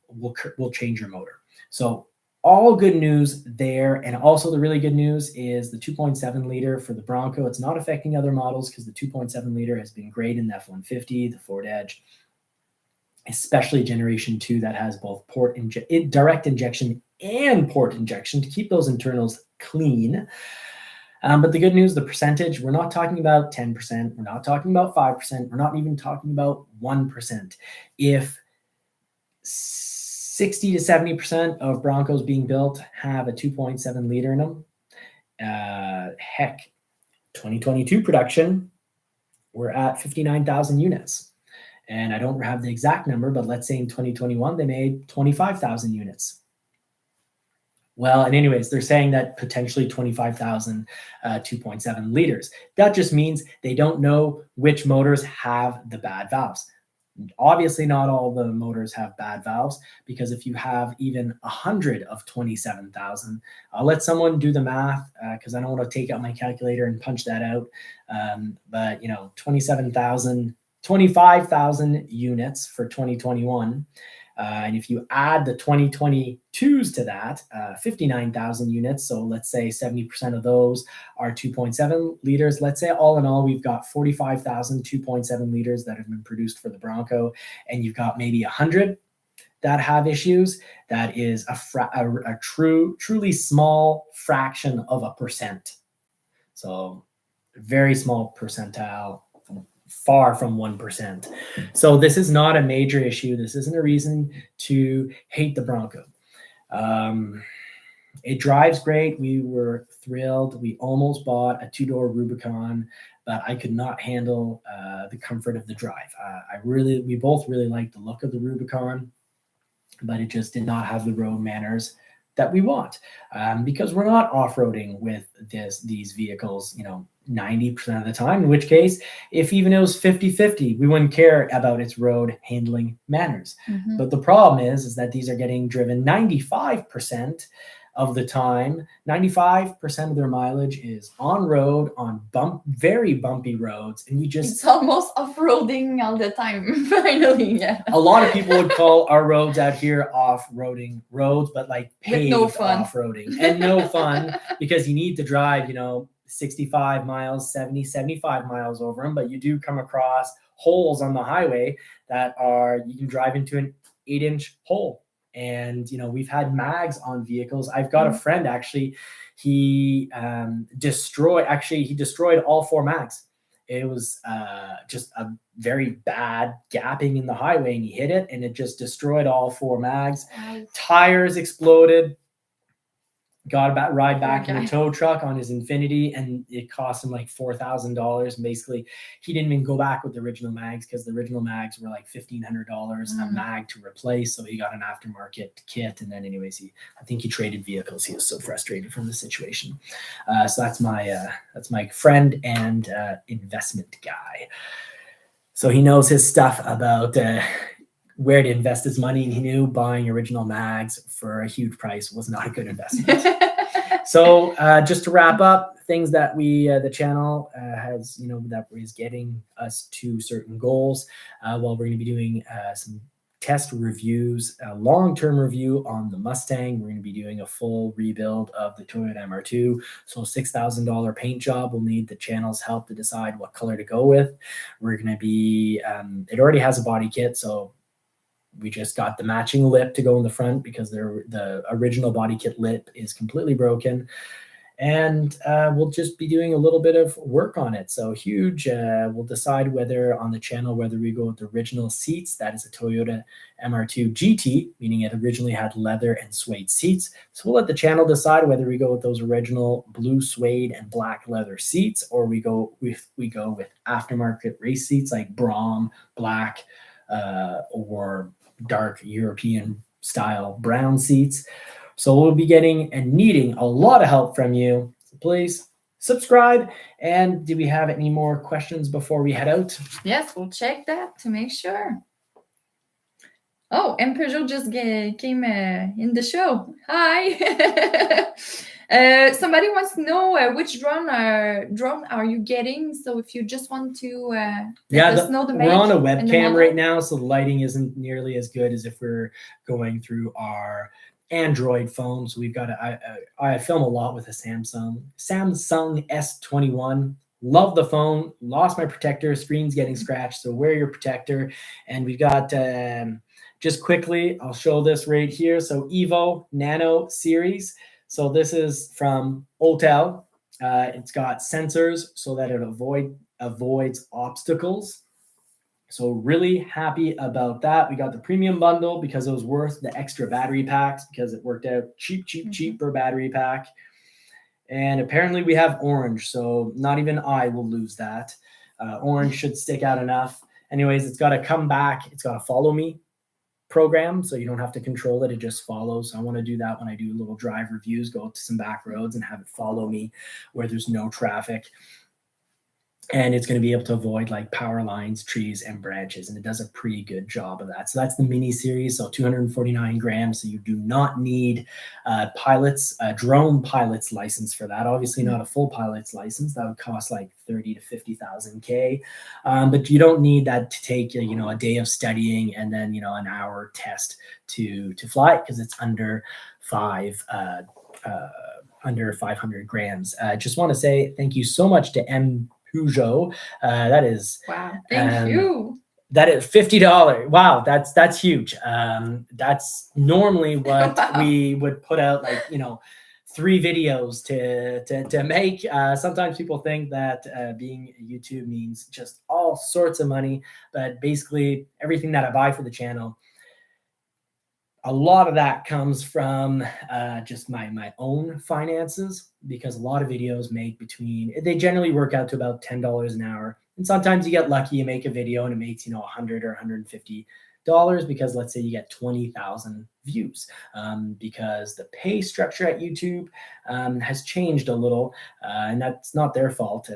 We'll change your motor. So all good news there. And also the really good news is the 2.7 liter for the Bronco. It's not affecting other models because the 2.7 liter has been great in the F-150, the Ford Edge, especially generation 2 that has both direct injection and port injection to keep those internals clean. But the good news, the percentage, we're not talking about 10%. We're not talking about 5%. We're not even talking about 1%. If 60 to 70% of Broncos being built have a 2.7 liter in them, heck, 2022 production, we're at 59,000 units. And I don't have the exact number, but let's say in 2021, they made 25,000 units. Well, and anyways, they're saying that potentially 25,000 2.7 liters. That just means they don't know which motors have the bad valves. Obviously, not all the motors have bad valves, because if you have even 100 of 27,000, I'll let someone do the math because I don't want to take out my calculator and punch that out. But, you know, 25,000 units for 2021. And if you add the 2022s to that, 59,000 units. So let's say 70% of those are 2.7 liters. Let's say all in all, we've got 45,000 2.7 liters that have been produced for the Bronco. And you've got maybe 100 that have issues. That is a truly small fraction of a percent. So very small percentile, far from 1%. So this is not a major issue. This isn't a reason to hate the Bronco. It drives great. We were thrilled. We almost bought a 2-door Rubicon, but I could not handle the comfort of the drive. We both really liked the look of the Rubicon, but it just did not have the road manners that we want, because we're not off-roading with these vehicles, 90% of the time, in which case, if even it was 50-50, we wouldn't care about its road handling manners. Mm-hmm. But the problem is that these are getting driven 95% of the time. 95% of their mileage is on road, on very bumpy roads, and it's almost off-roading all the time. Finally, yeah. A lot of people would call our roads out here off-roading roads, but like paved off-roading, and no fun, because you need to drive, 65 miles, 70, 75 miles over them, but you do come across holes on the highway that you can drive into an 8-inch hole. And, we've had mags on vehicles. I've got a friend, actually, he destroyed all 4 mags. It was just a very bad gapping in the highway, and he hit it, and it just destroyed all 4 mags. Wow. Tires exploded. Got a ride back in the tow truck on his Infinity, and it cost him like $4,000. And basically, he didn't even go back with the original mags, because the original mags were like $1,500 a mag to replace. So he got an aftermarket kit, and then anyways, I think he traded vehicles. He was so frustrated from the situation. So that's my friend and investment guy. So he knows his stuff about where to invest his money, and he knew buying original mags for a huge price was not a good investment. So just to wrap up, things that the channel has, that is getting us to certain goals. We're going to be doing some test reviews, a long-term review on the Mustang. We're going to be doing a full rebuild of the Toyota MR2. So $6,000 paint job. We'll need the channel's help to decide what color to go with. We're going to be, it already has a body kit, so We just got the matching lip to go in the front because the original body kit lip is completely broken. And we'll just be doing a little bit of work on it. So huge. We'll decide whether on the channel, whether we go with the original seats. That is a Toyota MR2 GT, meaning it originally had leather and suede seats. So we'll let the channel decide whether we go with those original blue suede and black leather seats, or we go with aftermarket race seats like Brom black or dark European style brown seats. So we'll be getting and needing a lot of help from you. So please subscribe. And do we have any more questions before we head out? Yes, we'll check that to make sure. Oh, and Peugeot just came in the show. Hi. Somebody wants to know which drone are you getting? So if you just want to let us know the make. We're on a webcam right now, so the lighting isn't nearly as good as if we're going through our Android phones. We've got I film a lot with a Samsung S21. Love the phone. Lost my protector. Screen's getting scratched. So wear your protector. And we've got just quickly, I'll show this right here. So Evo Nano series. So this is from Hotel. It's got sensors so that it avoids obstacles. So really happy about that. We got the premium bundle because it was worth the extra battery packs because it worked out cheap per battery pack. And apparently we have orange, so not even I will lose that. Orange should stick out enough. Anyways, it's got to come back. It's got to follow me program, so you don't have to control it. It just follows. I want to do that when I do little drive reviews, go to some back roads and have it follow me where there's no traffic. And it's going to be able to avoid like power lines, trees, and branches. And it does a pretty good job of that. So that's the mini series. So 249 grams. So you do not need drone pilot's license for that. Obviously not a full pilot's license. That would cost like 30 to 50,000 K. But you don't need that to take, a day of studying and then, an hour test to fly it because it's under 500 grams. Just want to say thank you so much to Peugeot. That is wow. Thank you. That is $50. Wow, that's huge. That's normally what we would put out, like 3 videos to make. Sometimes people think that being YouTube means just all sorts of money, but basically everything that I buy for the channel, a lot of that comes from just my own finances, because a lot of videos they generally work out to about $10 an hour. And sometimes you get lucky, you make a video and it makes, $100 or $150 because let's say you get 20,000 views, because the pay structure at YouTube has changed a little, and that's not their fault.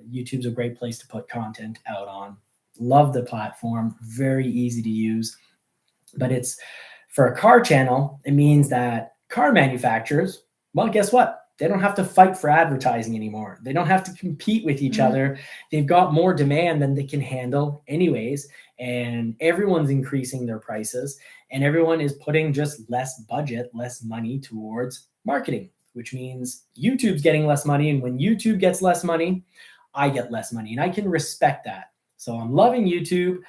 YouTube's a great place to put content out on. Love the platform, very easy to use, but for a car channel, it means that car manufacturers, well, guess what? They don't have to fight for advertising anymore. They don't have to compete with each other. They've got more demand than they can handle anyways. And everyone's increasing their prices, and everyone is putting just less budget, less money towards marketing, which means YouTube's getting less money. And when YouTube gets less money, I get less money, and I can respect that. So I'm loving YouTube.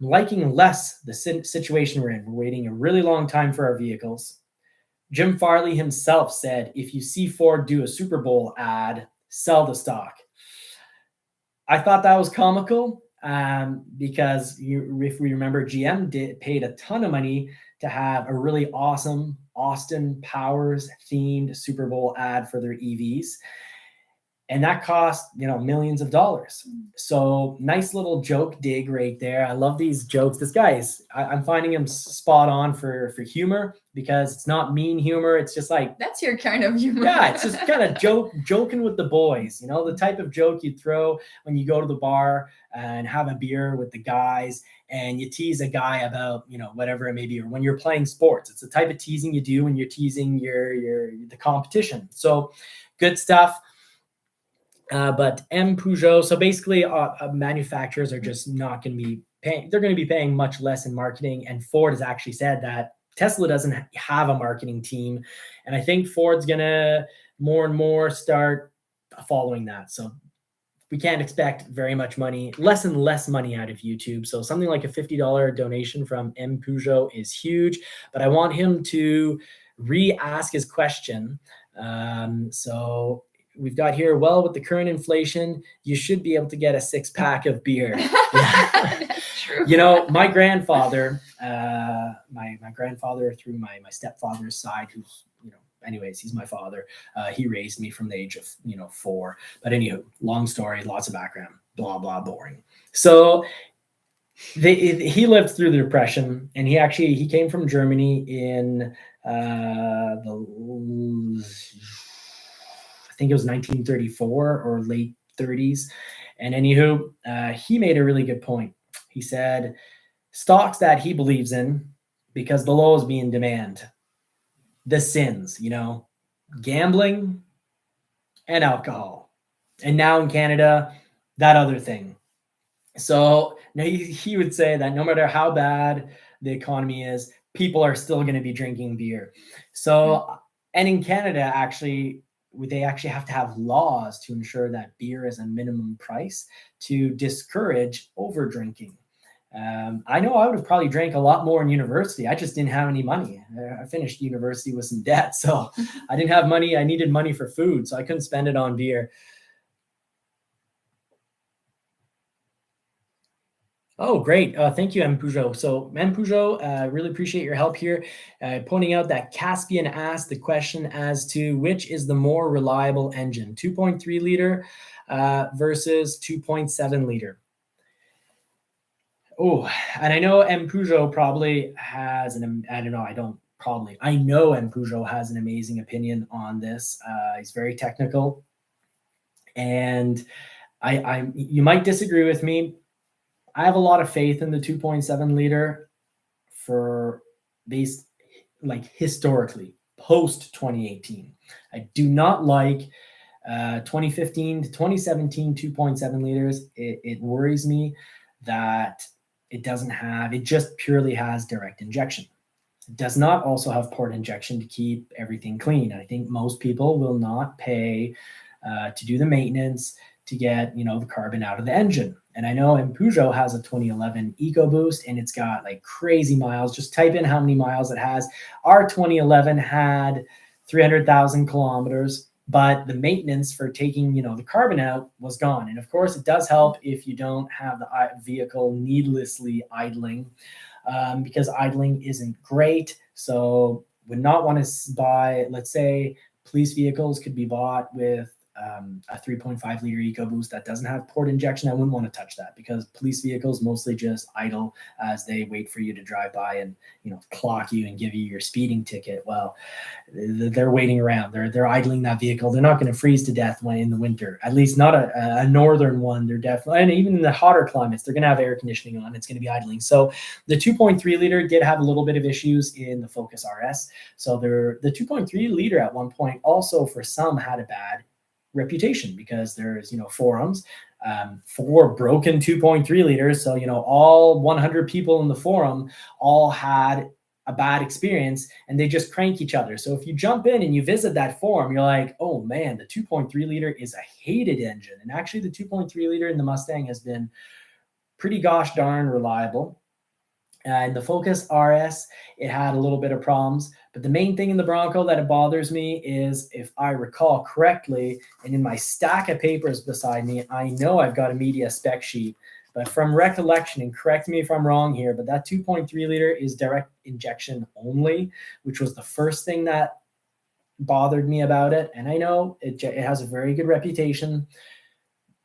Liking less the situation we're in. We're waiting a really long time for our vehicles. Jim Farley himself said, if you see Ford do a Super Bowl ad, sell the stock. I thought that was comical because if we remember, GM paid a ton of money to have a really awesome Austin Powers themed Super Bowl ad for their EVs. And that cost, millions of dollars. So nice little joke dig right there. I love these jokes. This guy I'm finding him spot on for humor, because it's not mean humor. It's just like, that's your kind of humor. Yeah, it's just kind of joking with the boys, the type of joke you throw when you go to the bar and have a beer with the guys and you tease a guy about, whatever it may be, or when you're playing sports. It's the type of teasing you do when you're teasing the competition. So good stuff. But Peugeot, so basically manufacturers are just not going to be paying. They're going to be paying much less in marketing. And Ford has actually said that Tesla doesn't have a marketing team. And I think Ford's going to more and more start following that. So we can't expect very much money, less and less money out of YouTube. So something like a $50 donation from M. Peugeot is huge, but I want him to re-ask his question. So we've got here, well, with the current inflation, you should be able to get a 6-pack of beer. That's true. You know, my grandfather, my grandfather through my stepfather's side, who's, you know, anyways, he's my father. He raised me from the age of, 4. But anywho, long story, lots of background, blah, blah, boring. So he lived through the Depression, and he came from Germany in I think it was 1934 or late 30s. And anywho, he made a really good point. He said stocks that he believes in, because the low is being demand, the sins, gambling and alcohol. And now in Canada, that other thing. So he would say that no matter how bad the economy is, people are still going to be drinking beer. So, and in Canada, actually, they actually have to have laws to ensure that beer is a minimum price to discourage over drinking. I know I would have probably drank a lot more in university. I just didn't have any money. I finished university with some debt, so I didn't have money. I needed money for food, so I couldn't spend it on beer. Oh, great. Thank you, M. Peugeot. So, M. Peugeot, really appreciate your help here, pointing out that Caspian asked the question as to which is the more reliable engine, 2.3 liter versus 2.7 liter. Oh, and I know M. Peugeot probably has I know M. Peugeot has an amazing opinion on this. He's very technical. And you might disagree with me. I have a lot of faith in the 2.7 liter for historically, post 2018. I do not like 2015 to 2017 2.7 liters. It worries me that it just purely has direct injection. It does not also have port injection to keep everything clean. I think most people will not pay to do the maintenance to get, the carbon out of the engine. And I know M. Peugeot has a 2011 EcoBoost, and it's got like crazy miles. Just type in how many miles it has. Our 2011 had 300,000 kilometers, but the maintenance for taking, the carbon out was gone. And of course, it does help if you don't have the vehicle needlessly idling, because idling isn't great. So would not want to buy, let's say, police vehicles could be bought with a 3.5 liter EcoBoost that doesn't have port injection. I wouldn't want to touch that, because police vehicles mostly just idle as they wait for you to drive by and clock you and give you your speeding ticket. Well, they're waiting around. They're idling that vehicle. They're not going to freeze to death when in the winter. At least not a northern one. They're definitely, and even in the hotter climates, they're going to have air conditioning on. It's going to be idling. So the 2.3 liter did have a little bit of issues in the Focus RS. So the 2.3 liter at one point also for some had a bad reputation, because there's forums for broken 2.3 liters. So all 100 people in the forum all had a bad experience, and they just crank each other. So if you jump in and you visit that forum, you're like, oh man, the 2.3 liter is a hated engine. And actually the 2.3 liter in the Mustang has been pretty gosh darn reliable. In the Focus RS, it had a little bit of problems. But the main thing in the Bronco that it bothers me is, if I recall correctly, and in my stack of papers beside me, I know I've got a media spec sheet, but from recollection, and correct me if I'm wrong here, but that 2.3 liter is direct injection only, which was the first thing that bothered me about it. And I know it has a very good reputation,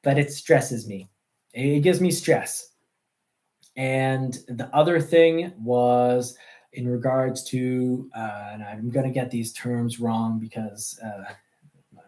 but it stresses me. It gives me stress. And the other thing was in regards to, and I'm going to get these terms wrong because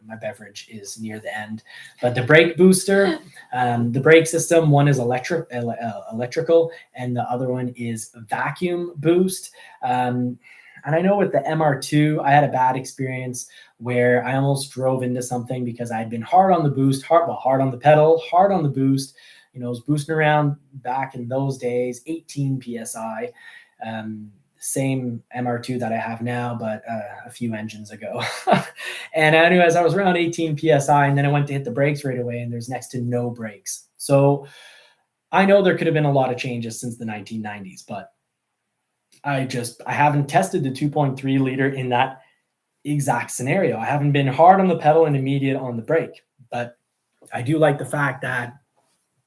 my beverage is near the end, but the brake booster, the brake system, one is electrical, and the other one is vacuum boost. And I know with the MR2, I had a bad experience where I almost drove into something because I'd been hard on the boost, hard on the pedal, hard on the boost. It was boosting around back in those days, 18 PSI. same MR2 that I have now, but a few engines ago. And anyways, I was around 18 PSI, and then I went to hit the brakes right away, and there's next to no brakes. So I know there could have been a lot of changes since the 1990s, but I haven't tested the 2.3 liter in that exact scenario. I haven't been hard on the pedal and immediate on the brake, but I do like the fact that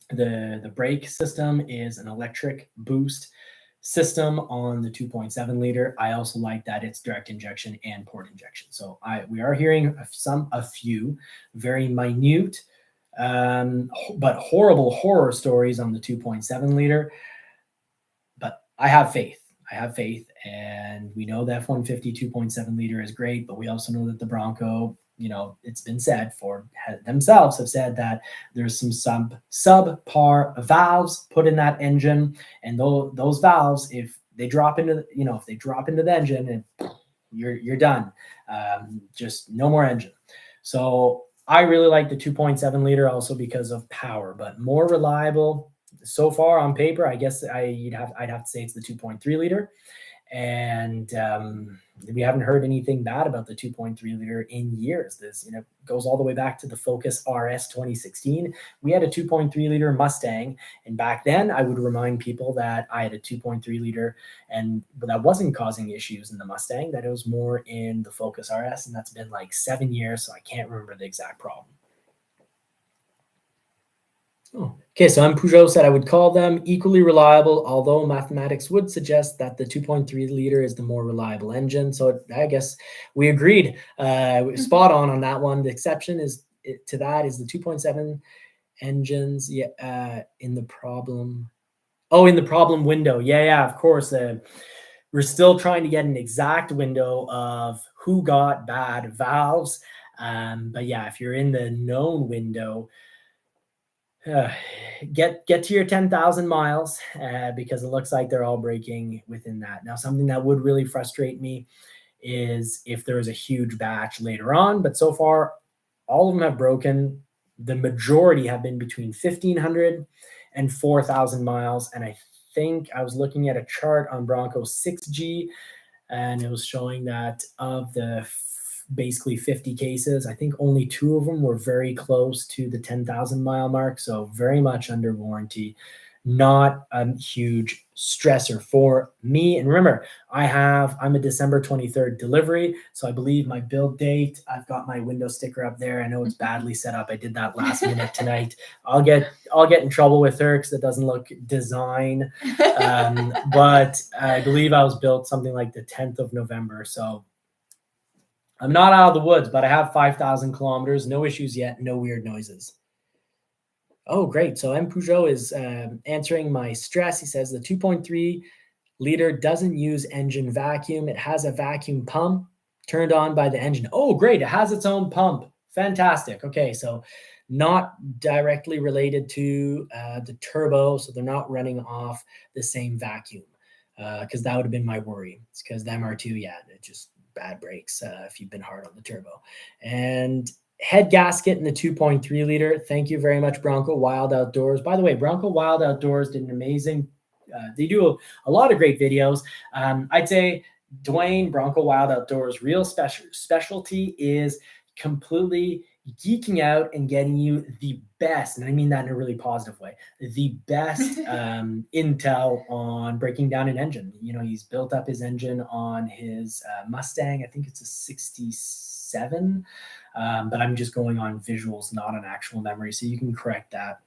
the brake system is an electric boost system on the 2.7 liter. I also like that it's direct injection and port injection. So we are hearing a few very minute but horrible horror stories on the 2.7 liter. But I have faith. And we know the F-150 2.7 liter is great, but we also know that the Bronco, it's been said, Ford themselves have said that there's some subpar valves put in that engine, and those valves, if they drop into the engine, and you're done. Just no more engine. So I really like the 2.7 liter also because of power, but more reliable. So far on paper, I guess I'd have to say it's the 2.3 liter. And we haven't heard anything bad about the 2.3 liter in years. This goes all the way back to the Focus RS 2016. We had a 2.3 liter Mustang, and back then I would remind people that I had a 2.3 liter, but that wasn't causing issues in the Mustang. That it was more in the Focus RS, and that's been like 7 years, so I can't remember the exact problem. Oh, okay, so Peugeot said I would call them equally reliable, although mathematics would suggest that the 2.3 liter is the more reliable engine. So I guess we agreed. Spot on that one. The exception to that is the 2.7 engines in the problem. Oh, in the problem window. Yeah, of course. We're still trying to get an exact window of who got bad valves. But yeah, if you're in the known window, get to your 10,000 miles because it looks like they're all breaking within that. Now, something that would really frustrate me is if there is a huge batch later on, but so far all of them have broken. The majority have been between 1,500 and 4,000 miles. And I think I was looking at a chart on Bronco 6G, and it was showing that of the basically 50 cases, I think only 2 of them were very close to the 10,000 mile mark. So very much under warranty, not a huge stressor for me. And remember, I'm a December 23rd delivery. So I believe my build date, I've got my window sticker up there. I know it's badly set up. I did that last minute tonight. I'll get in trouble with her because it doesn't look design. But I believe I was built something like the 10th of November. So I'm not out of the woods, but I have 5,000 kilometers. No issues yet. No weird noises. Oh, great. So Peugeot is answering my stress. He says the 2.3 liter doesn't use engine vacuum. It has a vacuum pump turned on by the engine. Oh, great. It has its own pump. Fantastic. Okay, so not directly related to the turbo. So they're not running off the same vacuum because that would have been my worry. It's because the MR2, it just bad brakes if you've been hard on the turbo. And head gasket in the 2.3 liter. Thank you very much, Bronco Wild Outdoors. By the way, Bronco Wild Outdoors did an amazing, they do a lot of great videos. I'd say Dwayne, Bronco Wild Outdoors, real specialty is completely geeking out and getting you the best, and I mean that in a really positive way, the best intel on breaking down an engine. He's built up his engine on his Mustang. I think it's a 67, but I'm just going on visuals, not on actual memory, so you can correct that.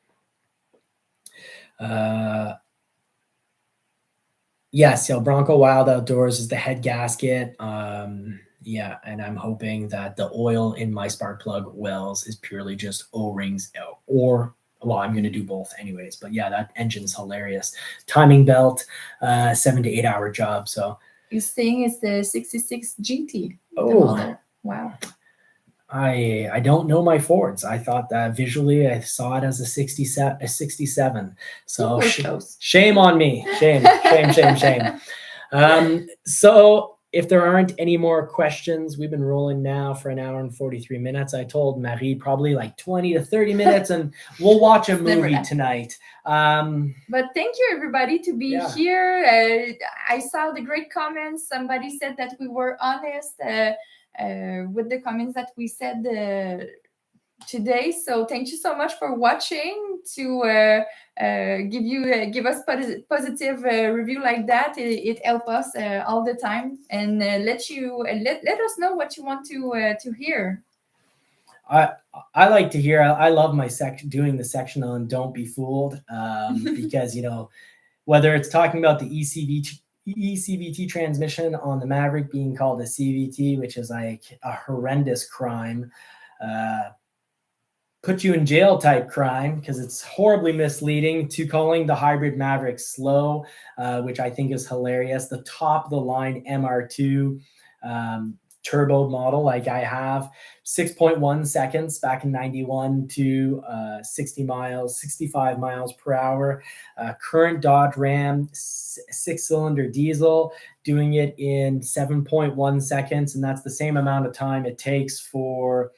Yes, Bronco Wild Outdoors is the head gasket. And I'm hoping that the oil in my spark plug wells is purely just O-rings I'm going to do both anyways. But yeah, that engine's hilarious. Timing belt, 7 to 8 hour job. So you're saying it's the 66 GT. Oh, wow. I don't know my Fords. I thought that visually I saw it as a 67. So shame on me. Shame. So if there aren't any more questions, we've been rolling now for an hour and 43 minutes. I told Marie probably like 20 to 30 minutes, and we'll watch a movie tonight. But thank you, everybody, to be here. I saw the great comments. Somebody said that we were honest with the comments that we said today. So thank you so much for watching. To give us positive review like that, it helps us all the time, and let us know what you want to hear. I like to hear. I love my doing the section on "Don't Be Fooled," because whether it's talking about the ECVT transmission on the Maverick being called a CVT, which is like a horrendous crime. Put you in jail type crime because it's horribly misleading, to calling the hybrid Maverick slow, which I think is hilarious. The top of the line MR2 turbo model, like I have, 6.1 seconds back in 91 to 65 miles per hour. Current Dodge Ram 6-cylinder diesel, doing it in 7.1 seconds, and that's the same amount of time it takes for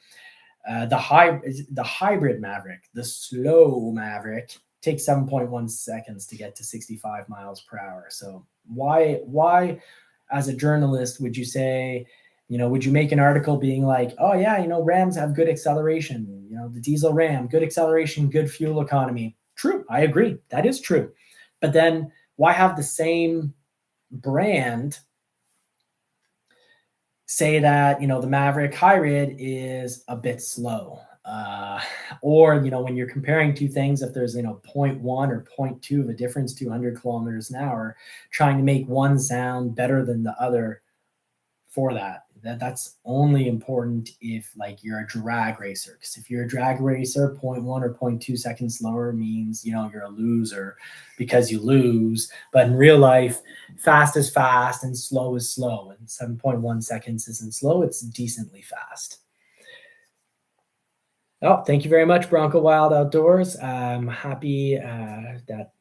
the hybrid Maverick. The slow Maverick takes 7.1 seconds to get to 65 miles per hour. So why as a journalist would you say, would you make an article being like, oh yeah, Rams have good acceleration, the diesel Ram, good acceleration, good fuel economy? True, I agree, that is true. But then why have the same brand say that, the Maverick hybrid is a bit slow? Or, when you're comparing two things, if there's, 0.1 or 0.2 of a difference, 200 kilometers an hour, trying to make one sound better than the other for that's only important if like you're a drag racer. Because if you're a drag racer, 0.1 or 0.2 seconds slower means, you're a loser because you lose. But in real life, fast is fast and slow is slow. And 7.1 seconds isn't slow, it's decently fast. Oh, thank you very much, Bronco Wild Outdoors. I'm happy that,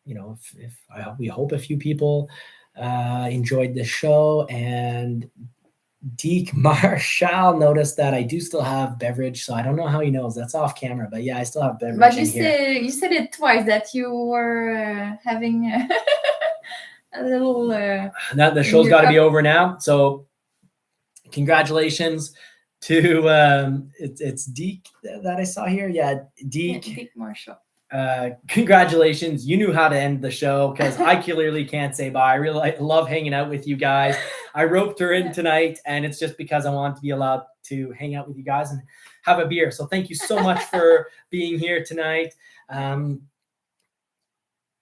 we hope a few people enjoyed the show. And Deke Marshall noticed that I do still have beverage, so I don't know how he knows. That's off camera, but yeah, I still have beverage. But you said it twice that you were having a little. Now the show's got to be over now. So, congratulations to it's Deke that I saw here. Yeah, Deke. Yeah, Deke Marshall. Congratulations, you knew how to end the show, because I clearly can't say bye. I really love hanging out with you guys. I roped her in tonight, and it's just because I want to be allowed to hang out with you guys and have a beer. So thank you so much for being here tonight. And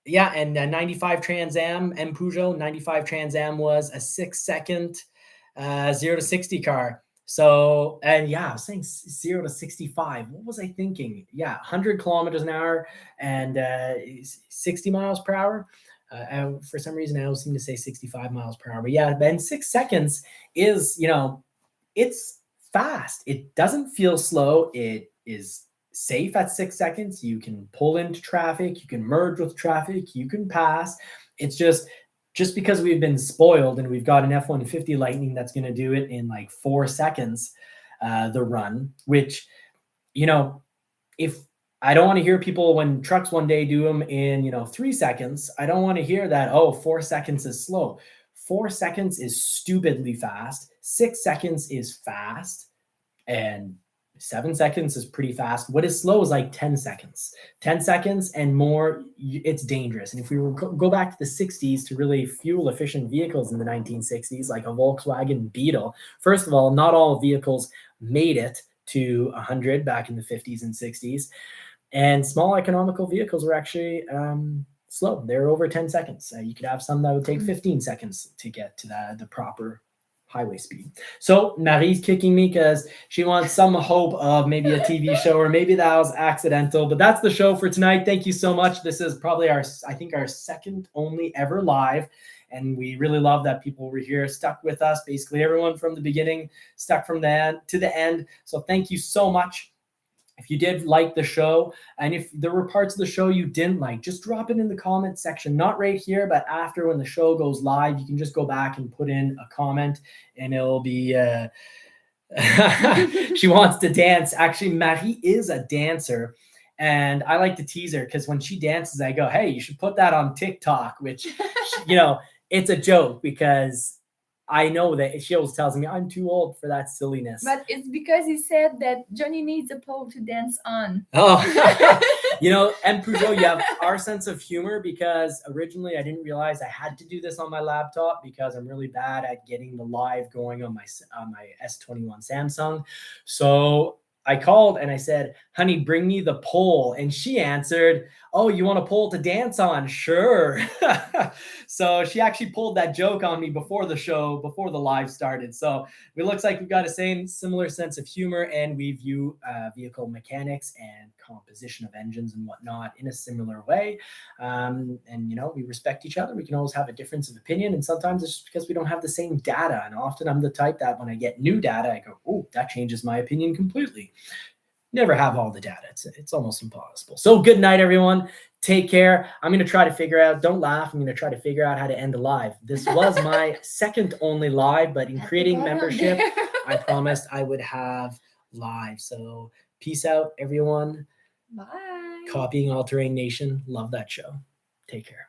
95 Trans Am, M Peugeot 95 Trans Am was a 6-second 0 to 60 car. So, and yeah, I was saying 0 to 65. What was I thinking? Yeah, 100 kilometers an hour and 60 miles per hour. For some reason, I always seem to say 65 miles per hour. But yeah, then 6 seconds is, it's fast. It doesn't feel slow. It is safe at 6 seconds. You can pull into traffic. You can merge with traffic. You can pass. It's just because we've been spoiled and we've got an F-150 Lightning that's going to do it in like 4 seconds, the run, which, if I don't want to hear people when trucks one day do them in, 3 seconds, I don't want to hear that, 4 seconds is slow. 4 seconds is stupidly fast. 6 seconds is fast. And 7 seconds is pretty fast. What is slow is like 10 seconds. 10 seconds and more, it's dangerous. And if we go back to the 60s to really fuel efficient vehicles in the 1960s, like a Volkswagen Beetle, first of all, not all vehicles made it to 100 back in the 50s and 60s. And small economical vehicles were actually slow. They're over 10 seconds. You could have some that would take 15 seconds to get to the proper highway speed. So Marie's kicking me because she wants some hope of maybe a TV show, or maybe that was accidental, but that's the show for tonight. Thank you so much. This is probably our second only ever live. And we really love that people were here, stuck with us. Basically everyone from the beginning, stuck from the end to the end. So thank you so much. If you did like the show, and if there were parts of the show you didn't like, just drop it in the comment section. Not right here, but after, when the show goes live, you can just go back and put in a comment, and it'll be she wants to dance. Actually, Marie is a dancer, and I like to tease her because when she dances, I go, hey, you should put that on TikTok, which, you know, it's a joke because I know that she always tells me I'm too old for that silliness. But it's because he said that Johnny needs a pole to dance on. Oh, you know, and Peugeot, you have our sense of humor, because originally I didn't realize I had to do this on my laptop because I'm really bad at getting the live going on my S21 Samsung. So I called and I said, honey, bring me the pole. And she answered, oh, you want a pole to dance on? Sure. So she actually pulled that joke on me before the show, before the live started. So it looks like we've got a similar sense of humor, and we view vehicle mechanics and composition of engines and whatnot in a similar way. And, you know, we respect each other. We can always have a difference of opinion. And sometimes it's just because we don't have the same data. And often I'm the type that when I get new data, I go, oh, that changes my opinion completely. Never have all the data. It's almost impossible. So good night, everyone. Take care. I'm going to try to figure out, don't laugh, I'm going to try to figure out how to end a live. This was my second only live, but in creating membership, I promised I would have live. So peace out, everyone. Bye. Copying All Terrain Nation. Love that show. Take care.